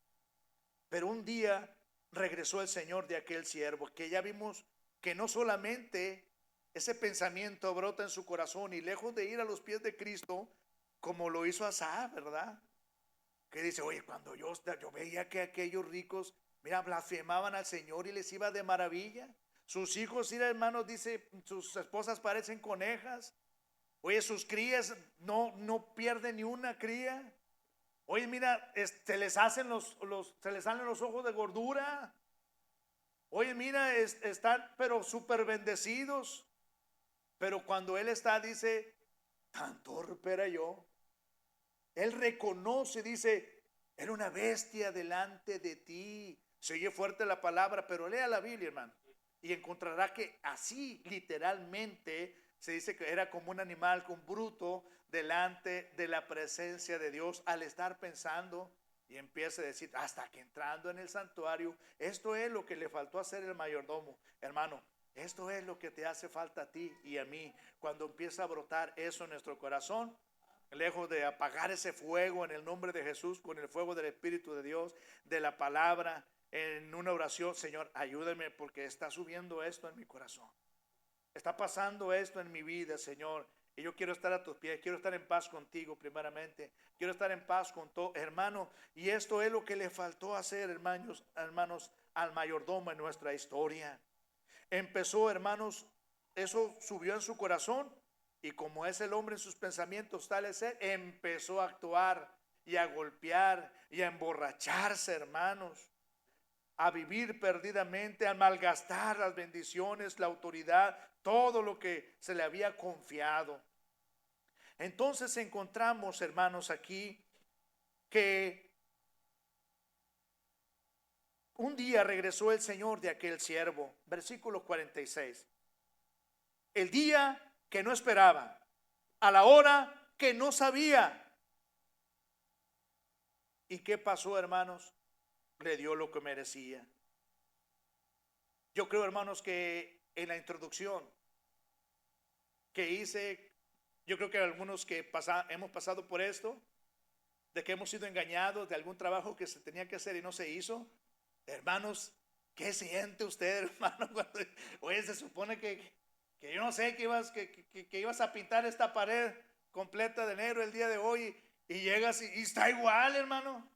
Pero un día regresó el Señor de aquel siervo, que ya vimos que no solamente ese pensamiento brota en su corazón y lejos de ir a los pies de Cristo, como lo hizo Asa, ¿verdad? Que dice, oye, cuando yo veía que aquellos ricos, mira, blasfemaban al Señor y les iba de maravilla. Sus hijos, mira, hermanos, dice, sus esposas parecen conejas. Oye, sus crías no pierden ni una cría. Oye, mira, se les salen los ojos de gordura. Oye, mira, están pero súper bendecidos. Pero cuando él está, dice, tan torpe era yo. Él reconoce, dice, era una bestia delante de ti. Se oye fuerte la palabra, pero lea la Biblia, hermano, y encontrará que así literalmente se dice que era como un animal, con bruto, delante de la presencia de Dios, al estar pensando. Y empieza a decir, hasta que entrando en el santuario, esto es lo que le faltó hacer el mayordomo. Hermano, esto es lo que te hace falta a ti y a mí. Cuando empieza a brotar eso en nuestro corazón, lejos de apagar ese fuego en el nombre de Jesús, con el fuego del Espíritu de Dios, de la palabra, en una oración, Señor, ayúdame porque está subiendo esto en mi corazón. Está pasando esto en mi vida, Señor. Y yo quiero estar a tus pies, quiero estar en paz contigo primeramente, quiero estar en paz con todo, hermano. Y esto es lo que le faltó hacer, hermanos, al mayordomo en nuestra historia. Empezó, hermanos, eso subió en su corazón. Y como es el hombre en sus pensamientos, tal es él, empezó a actuar y a golpear y a emborracharse, hermanos, a vivir perdidamente, a malgastar las bendiciones, la autoridad, todo lo que se le había confiado. Entonces encontramos, hermanos, aquí que un día regresó el Señor de aquel siervo, versículo 46. El día que no esperaba, a la hora que no sabía. ¿Y qué pasó, hermanos? Le dio lo que merecía. Yo creo, hermanos, que en la introducción que hice, yo creo que algunos que hemos pasado por esto, de que hemos sido engañados de algún trabajo que se tenía que hacer y no se hizo. Hermanos, ¿qué siente usted, hermano? Oye, se supone que yo no sé que ibas a pintar esta pared completa de negro el día de hoy y llegas y está igual, hermano.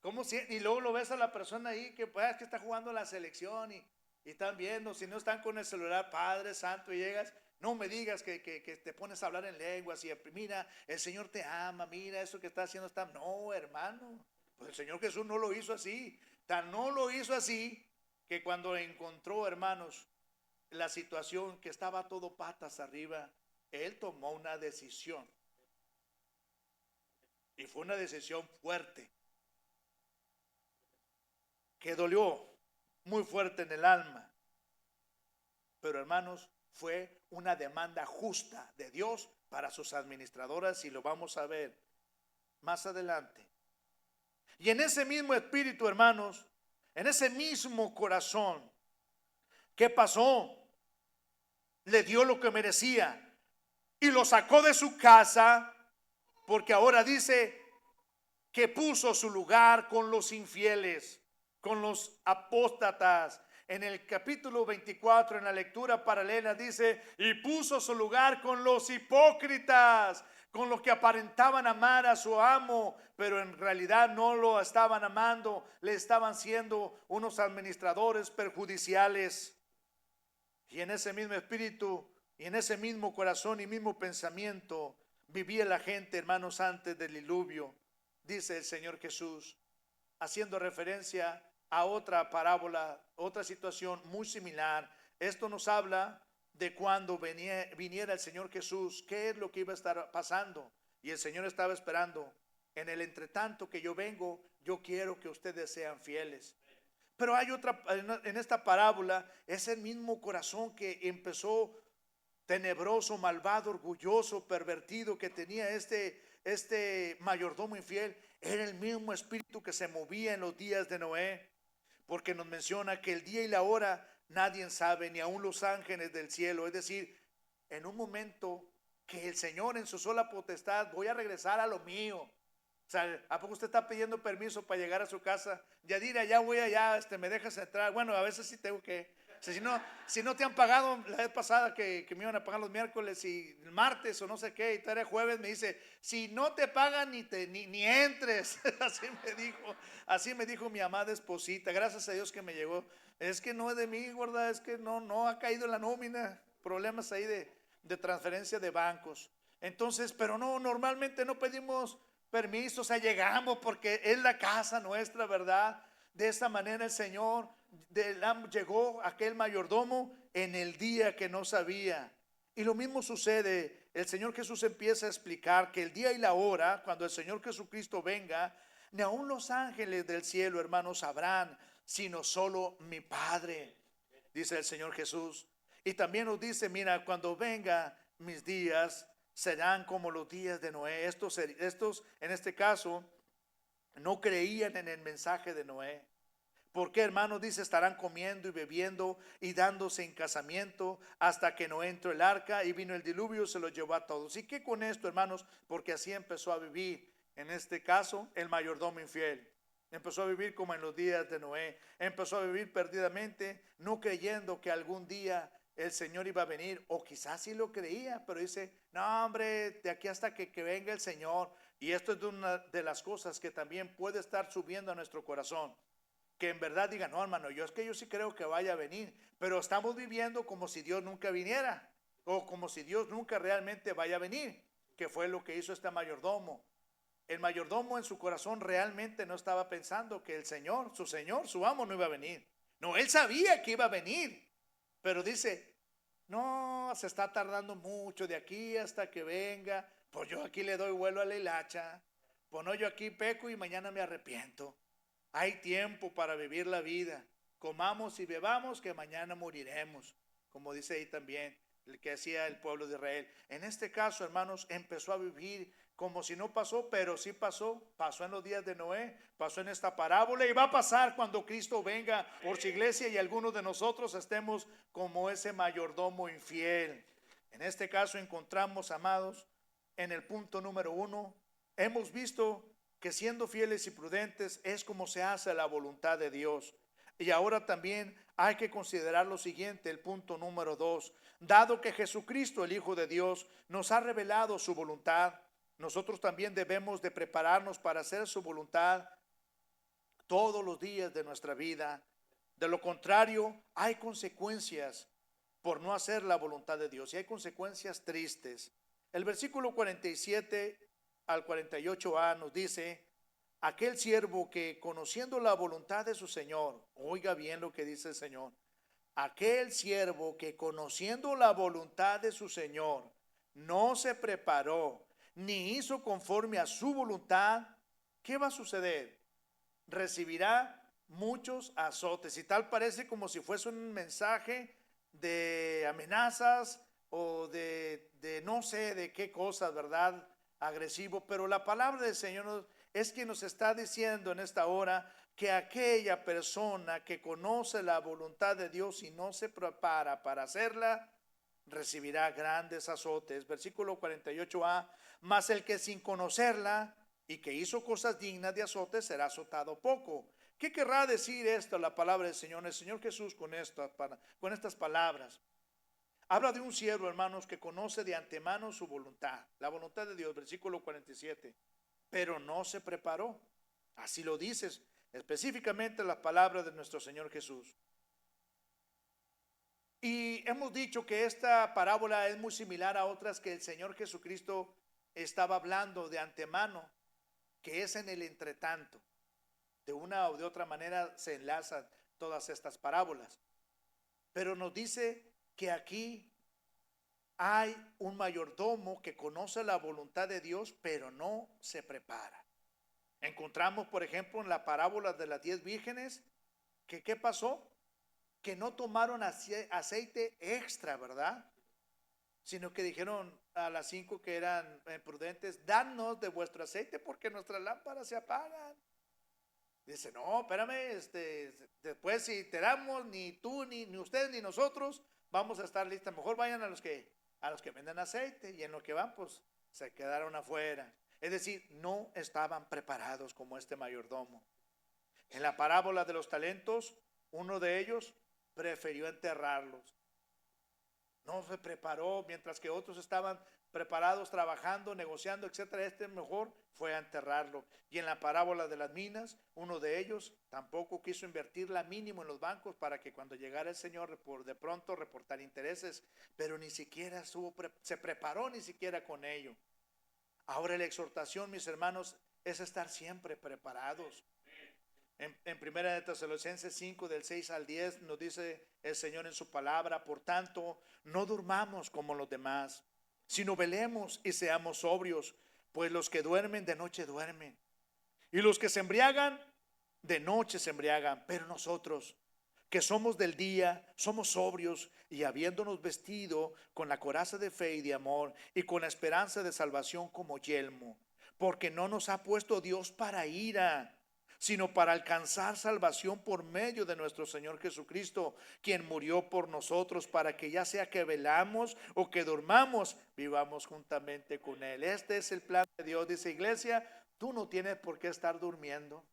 ¿Cómo si? Y luego lo ves a la persona ahí que, pues, que está jugando la selección y están viendo, si no están con el celular, Padre Santo, y llegas, no me digas que te pones a hablar en lenguas y mira, el Señor te ama, mira eso que está haciendo está. No, hermano, pues el Señor Jesús no lo hizo así. Tan no lo hizo así que cuando encontró, hermanos, la situación que estaba todo patas arriba, Él tomó una decisión. Y fue una decisión fuerte, que dolió muy fuerte en el alma. Pero, hermanos, fue una demanda justa de Dios para sus administradoras y lo vamos a ver más adelante. Y en ese mismo espíritu, hermanos, en ese mismo corazón, ¿qué pasó? Le dio lo que merecía y lo sacó de su casa, porque ahora dice que puso su lugar con los infieles, con los apóstatas. En el capítulo 24, en la lectura paralela, dice: y puso su lugar con los hipócritas, con los que aparentaban amar a su amo, pero en realidad no lo estaban amando, le estaban siendo unos administradores perjudiciales. Y en ese mismo espíritu y en ese mismo corazón y mismo pensamiento vivía la gente, hermanos, antes del diluvio, dice el Señor Jesús, haciendo referencia a otra parábola, otra situación muy similar. Esto nos habla de cuando viniera el Señor Jesús, qué es lo que iba a estar pasando. Y el Señor estaba esperando: en el entretanto que yo vengo, yo quiero que ustedes sean fieles. Pero hay otra, en esta parábola, es el mismo corazón que empezó tenebroso, malvado, orgulloso, pervertido, que tenía este mayordomo infiel. Era el mismo espíritu que se movía en los días de Noé, porque nos menciona que el día y la hora nadie sabe, ni aun los ángeles del cielo. Es decir, en un momento que el Señor en su sola potestad: voy a regresar a lo mío. O sea, ¿a poco usted está pidiendo permiso para llegar a su casa? Yadira, ya voy allá, me dejas entrar. Bueno, a veces sí tengo que. O sea, si no te han pagado, la vez pasada que me iban a pagar los miércoles y el martes o no sé qué, y todavía jueves, me dice: si no te pagan, ni entres. Así me dijo mi amada esposita. Gracias a Dios que me llegó. Es que no es de mí, ¿verdad? Es que no ha caído la nómina. Problemas ahí de transferencia de bancos. Entonces, pero no, normalmente no pedimos permiso, o sea, llegamos porque es la casa nuestra, ¿verdad? De esa manera el Señor llegó aquel mayordomo en el día que no sabía. Y lo mismo sucede. El Señor Jesús empieza a explicar que el día y la hora, cuando el Señor Jesucristo venga, ni aun los ángeles del cielo, hermanos, sabrán, sino solo mi Padre, dice el Señor Jesús. Y también nos dice: mira, cuando venga mis días, serán como los días de Noé. Estos en este caso no creían en el mensaje de Noé. Porque, hermanos, dice: estarán comiendo y bebiendo y dándose en casamiento hasta que no entró el arca y vino el diluvio, se los llevó a todos. ¿Y qué con esto, hermanos? Porque así empezó a vivir, en este caso, el mayordomo infiel. Empezó a vivir como en los días de Noé. Empezó a vivir perdidamente, no creyendo que algún día el Señor iba a venir, o quizás sí lo creía, pero dice: no, hombre, de aquí hasta que venga el Señor. Y esto es una de las cosas que también puede estar subiendo a nuestro corazón, que en verdad diga: no, hermano, yo sí creo que vaya a venir, pero estamos viviendo como si Dios nunca viniera, o como si Dios nunca realmente vaya a venir, que fue lo que hizo este mayordomo. El mayordomo en su corazón realmente no estaba pensando que el Señor, su amo, no iba a venir. No, él sabía que iba a venir, pero dice: no, se está tardando mucho, de aquí hasta que venga, pues yo aquí le doy vuelo a la hilacha, pues no, yo aquí peco y mañana me arrepiento. Hay tiempo para vivir la vida. Comamos y bebamos, que mañana moriremos, como dice ahí también el que hacía el pueblo de Israel. En este caso, hermanos, empezó a vivir como si no pasó, pero sí pasó. Pasó en los días de Noé, pasó en esta parábola, y va a pasar cuando Cristo venga por su iglesia y algunos de nosotros estemos como ese mayordomo infiel. En este caso encontramos, amados, en el punto número 1, hemos visto que siendo fieles y prudentes es como se hace la voluntad de Dios. Y ahora también hay que considerar lo siguiente, el punto número 2. Dado que Jesucristo, el Hijo de Dios, nos ha revelado su voluntad, nosotros también debemos de prepararnos para hacer su voluntad todos los días de nuestra vida. De lo contrario, hay consecuencias por no hacer la voluntad de Dios, y hay consecuencias tristes. El versículo 47 al 48a nos dice: aquel siervo que, conociendo la voluntad de su Señor, oiga bien lo que dice el Señor, aquel siervo que, conociendo la voluntad de su Señor, no se preparó ni hizo conforme a su voluntad, ¿qué va a suceder? Recibirá muchos azotes. Y tal parece como si fuese un mensaje de amenazas o de no sé de qué cosas, ¿verdad? Agresivo, pero la palabra del Señor es quien nos está diciendo en esta hora que aquella persona que conoce la voluntad de Dios y no se prepara para hacerla, recibirá grandes azotes. Versículo 48a, mas el que sin conocerla y que hizo cosas dignas de azotes será azotado poco. ¿Qué querrá decir esto la palabra del Señor? El Señor Jesús con estas palabras habla de un siervo, hermanos, que conoce de antemano su voluntad, la voluntad de Dios, versículo 47, pero no se preparó. Así lo dices específicamente las palabras de nuestro Señor Jesús. Y hemos dicho que esta parábola es muy similar a otras que el Señor Jesucristo estaba hablando de antemano, que es en el entretanto. De una o de otra manera se enlazan todas estas parábolas. Pero nos dice que aquí hay un mayordomo que conoce la voluntad de Dios, pero no se prepara. Encontramos, por ejemplo, en la parábola de las 10 vírgenes, que ¿qué pasó? Que no tomaron aceite extra, ¿verdad? Sino que dijeron a las 5 que eran prudentes, danos de vuestro aceite porque nuestras lámparas se apagan. Dice, no, espérame, después si te damos, ni tú, ni ustedes, ni nosotros, vamos a estar listas. Mejor vayan a los que venden aceite, y en lo que van, pues, se quedaron afuera. Es decir, no estaban preparados como este mayordomo. En la parábola de los talentos, uno de ellos prefirió enterrarlos. No se preparó, mientras que otros estaban preparados, trabajando, negociando, etcétera. Este mejor fue a enterrarlo. Y en la parábola de las minas, uno de ellos tampoco quiso invertir la mínimo en los bancos para que cuando llegara el Señor de pronto reportar intereses, pero ni siquiera se preparó ni siquiera con ello. Ahora la exhortación, mis hermanos, es estar siempre preparados. En primera de Tesalonicenses 5 del 6 al 10 nos dice el Señor en su palabra, por tanto, no durmamos como los demás, sino velemos y seamos sobrios, pues los que duermen de noche duermen, y los que se embriagan de noche se embriagan, pero nosotros que somos del día, somos sobrios y habiéndonos vestido con la coraza de fe y de amor y con la esperanza de salvación como yelmo, porque no nos ha puesto Dios para ira, sino para alcanzar salvación por medio de nuestro Señor Jesucristo, quien murió por nosotros, para que ya sea que velamos o que durmamos, vivamos juntamente con Él. Este es el plan de Dios, dice iglesia. Tú no tienes por qué estar durmiendo.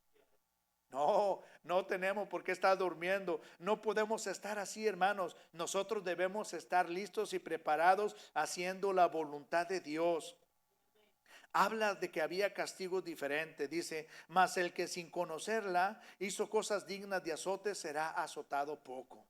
No, no tenemos por qué estar durmiendo. No podemos estar así, hermanos. Nosotros debemos estar listos y preparados haciendo la voluntad de Dios. Habla de que había castigos diferentes. Dice, mas el que sin conocerla hizo cosas dignas de azote será azotado poco.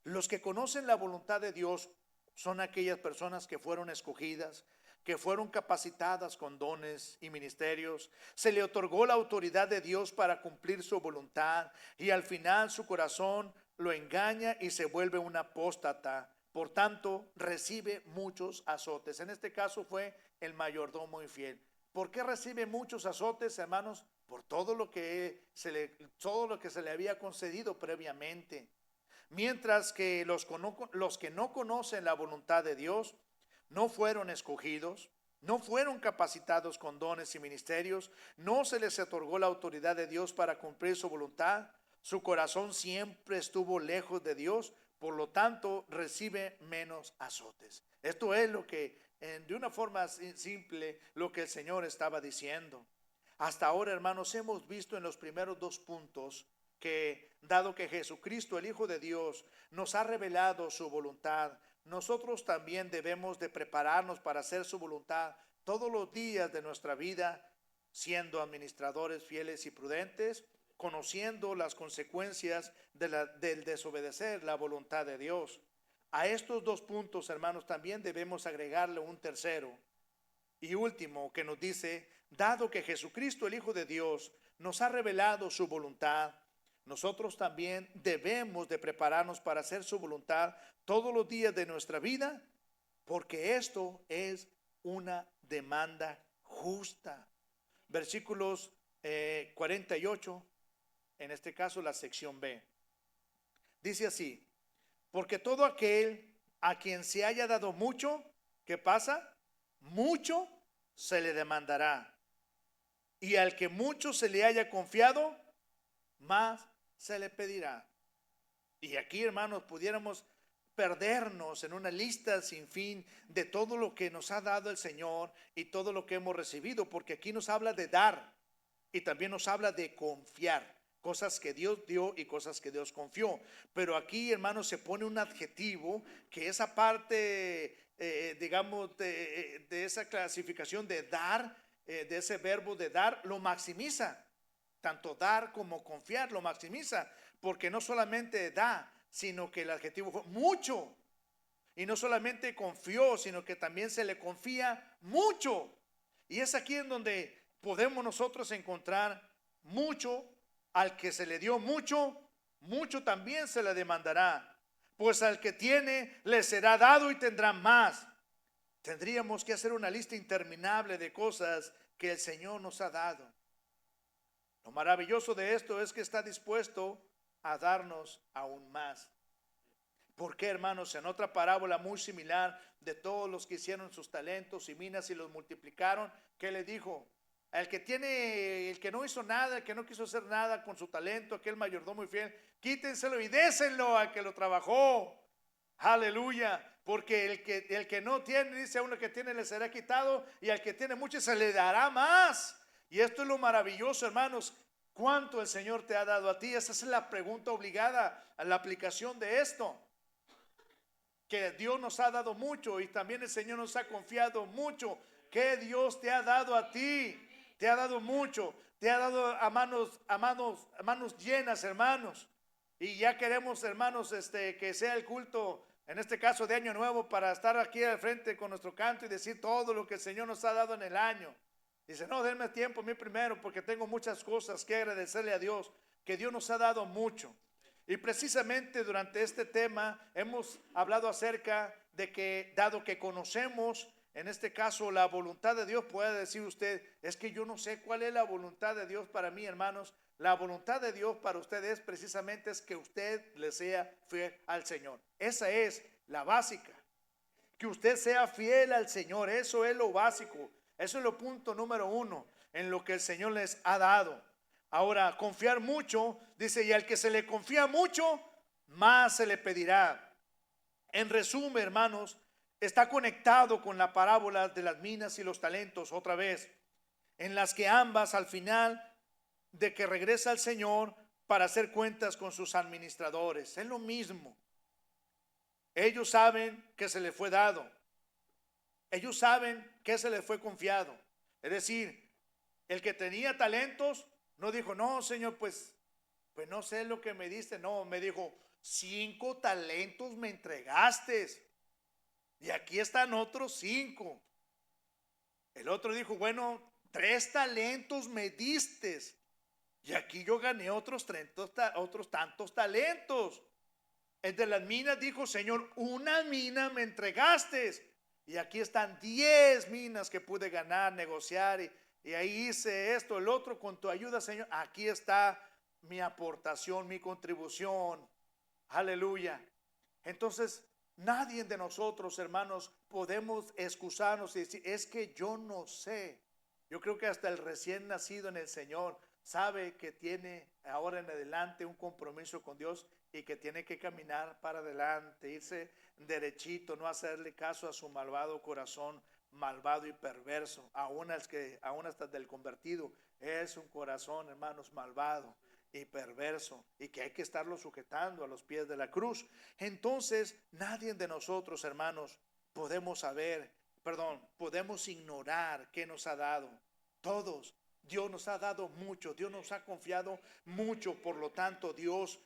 Los que conocen la voluntad de Dios son aquellas personas que fueron escogidas, que fueron capacitadas con dones y ministerios. Se le otorgó la autoridad de Dios para cumplir su voluntad, y al final su corazón lo engaña y se vuelve un apóstata. Por tanto, recibe muchos azotes. En este caso fue el mayordomo infiel. ¿Por qué recibe muchos azotes, hermanos? Por todo lo que se le había concedido previamente. Mientras que los que no conocen la voluntad de Dios no fueron escogidos, no fueron capacitados con dones y ministerios, no se les otorgó la autoridad de Dios para cumplir su voluntad, su corazón siempre estuvo lejos de Dios, por lo tanto recibe menos azotes. Esto es lo que, de una forma simple, lo que el Señor estaba diciendo. Hasta ahora, hermanos, hemos visto en los primeros 2 puntos que, dado que Jesucristo, el Hijo de Dios, nos ha revelado su voluntad, nosotros también debemos de prepararnos para hacer su voluntad todos los días de nuestra vida, siendo administradores fieles y prudentes, conociendo las consecuencias del desobedecer la voluntad de Dios. A estos 2 puntos, hermanos, también debemos agregarle un tercero y último que nos dice, dado que Jesucristo, el Hijo de Dios, nos ha revelado su voluntad, nosotros también debemos de prepararnos para hacer su voluntad todos los días de nuestra vida, porque esto es una demanda justa. Versículos 48, en este caso la sección B. Dice así, porque todo aquel a quien se haya dado mucho, ¿qué pasa? Mucho se le demandará. y al que mucho se le haya confiado, más se le pedirá. Y aquí, hermanos, pudiéramos perdernos en una lista sin fin de todo lo que nos ha dado el Señor y todo lo que hemos recibido, porque aquí nos habla de dar y también nos habla de confiar, cosas que Dios dio y cosas que Dios confió. Pero aquí, hermanos, se pone un adjetivo que esa parte, digamos, de esa clasificación de dar, de ese verbo de dar, lo maximiza. Tanto dar como confiar lo maximiza, porque no solamente da, sino que el adjetivo fue mucho. Y no solamente confió, sino que también se le confía mucho. Y es aquí en donde podemos nosotros encontrar mucho. Al que se le dio mucho, mucho también se le demandará. Pues al que tiene, le será dado y tendrá más. Tendríamos que hacer una lista interminable de cosas que el Señor nos ha dado. Lo maravilloso de esto es que está dispuesto a darnos aún más. ¿Por qué, hermanos? En otra parábola muy similar de todos los que hicieron sus talentos y minas y los multiplicaron, ¿qué le dijo? El que no hizo nada, el que no quiso hacer nada con su talento, aquel mayordomo muy fiel, quítenselo y désenlo al que lo trabajó. Aleluya. Porque el que no tiene, dice, a uno que tiene le será quitado, y al que tiene mucho se le dará más. Y esto es lo maravilloso, hermanos. ¿Cuánto el Señor te ha dado a ti? Esa es la pregunta obligada a la aplicación de esto. Que Dios nos ha dado mucho y también el Señor nos ha confiado mucho. Que Dios te ha dado a ti. Te ha dado mucho. Te ha dado a manos llenas, hermanos. Y ya queremos, hermanos, que sea el culto, en este caso de Año Nuevo, para estar aquí al frente con nuestro canto y decir todo lo que el Señor nos ha dado en el año. Dice, no, denme tiempo a mí primero, porque tengo muchas cosas que agradecerle a Dios, que Dios nos ha dado mucho. Y precisamente durante este tema hemos hablado acerca de que, dado que conocemos, en este caso, la voluntad de Dios, puede decir usted, es que yo no sé cuál es la voluntad de Dios para mí, hermanos. La voluntad de Dios para usted es precisamente es que usted le sea fiel al Señor. Esa es la básica. Que usted sea fiel al Señor, eso es lo básico. Eso es lo punto número uno en lo que el Señor les ha dado. Ahora, confiar mucho, dice, y al que se le confía mucho, más se le pedirá. En resumen, hermanos, está conectado con la parábola de las minas y los talentos otra vez, en las que ambas al final de que regresa el Señor para hacer cuentas con sus administradores. Es lo mismo. Ellos saben que se le fue dado. Ellos saben que se les fue confiado. Es decir, el que tenía talentos no dijo, no, Señor, pues no sé lo que me diste. No, me dijo, 5 talentos me entregaste. Y aquí están otros 5. El otro dijo, bueno, 3 talentos me diste. Y aquí yo gané otros tantos talentos. El de las minas dijo, Señor, 1 mina me entregaste. Y aquí están 10 minas que pude ganar, negociar, y ahí hice esto, el otro, con tu ayuda, Señor. Aquí está mi aportación, mi contribución. Aleluya. Entonces, nadie de nosotros, hermanos, podemos excusarnos y decir, es que yo no sé. Yo creo que hasta el recién nacido en el Señor sabe que tiene ahora en adelante un compromiso con Dios y que tiene que caminar para adelante, irse derechito, no hacerle caso a su malvado corazón, malvado y perverso, aún hasta del convertido. Es un corazón, hermanos, malvado y perverso, y que hay que estarlo sujetando a los pies de la cruz. Entonces, nadie de nosotros, hermanos, podemos ignorar qué nos ha dado. Todos. Dios nos ha dado mucho, Dios nos ha confiado mucho, por lo tanto Dios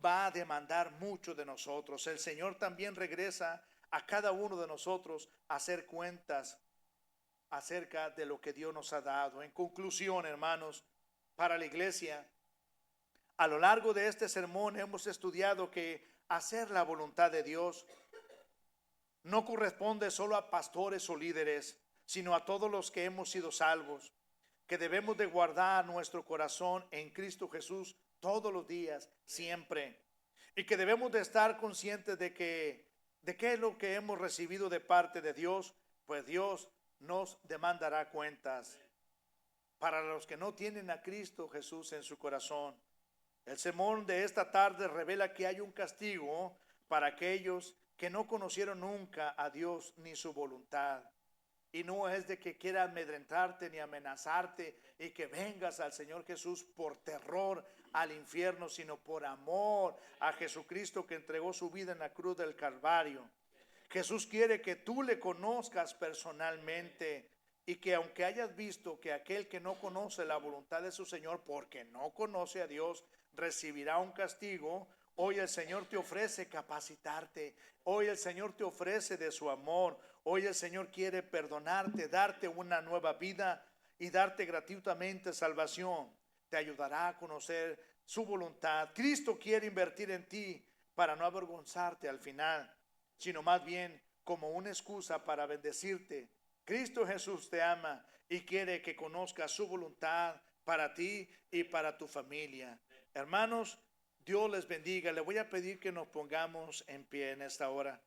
va a demandar mucho de nosotros. El Señor también regresa a cada uno de nosotros a hacer cuentas acerca de lo que Dios nos ha dado. En conclusión, hermanos, para la iglesia, a lo largo de este sermón hemos estudiado que hacer la voluntad de Dios no corresponde solo a pastores o líderes, sino a todos los que hemos sido salvos, que debemos de guardar nuestro corazón en Cristo Jesús todos los días, siempre, y que debemos de estar conscientes de qué es lo que hemos recibido de parte de Dios, pues Dios nos demandará cuentas. para los que no tienen a Cristo Jesús en su corazón. El sermón de esta tarde revela que hay un castigo para aquellos que no conocieron nunca a Dios ni su voluntad. Y no es de que quiera amedrentarte ni amenazarte y que vengas al Señor Jesús por terror al infierno, sino por amor a Jesucristo que entregó su vida en la cruz del Calvario. Jesús quiere que tú le conozcas personalmente y que aunque hayas visto que aquel que no conoce la voluntad de su Señor porque no conoce a Dios recibirá un castigo, hoy el Señor te ofrece capacitarte, hoy el Señor te ofrece de su amor, hoy el Señor quiere perdonarte, darte una nueva vida y darte gratuitamente salvación. Te ayudará a conocer su voluntad. Cristo quiere invertir en ti para no avergonzarte al final, sino más bien como una excusa para bendecirte. Cristo Jesús te ama y quiere que conozcas su voluntad para ti y para tu familia. Hermanos, Dios les bendiga. Le voy a pedir que nos pongamos en pie en esta hora.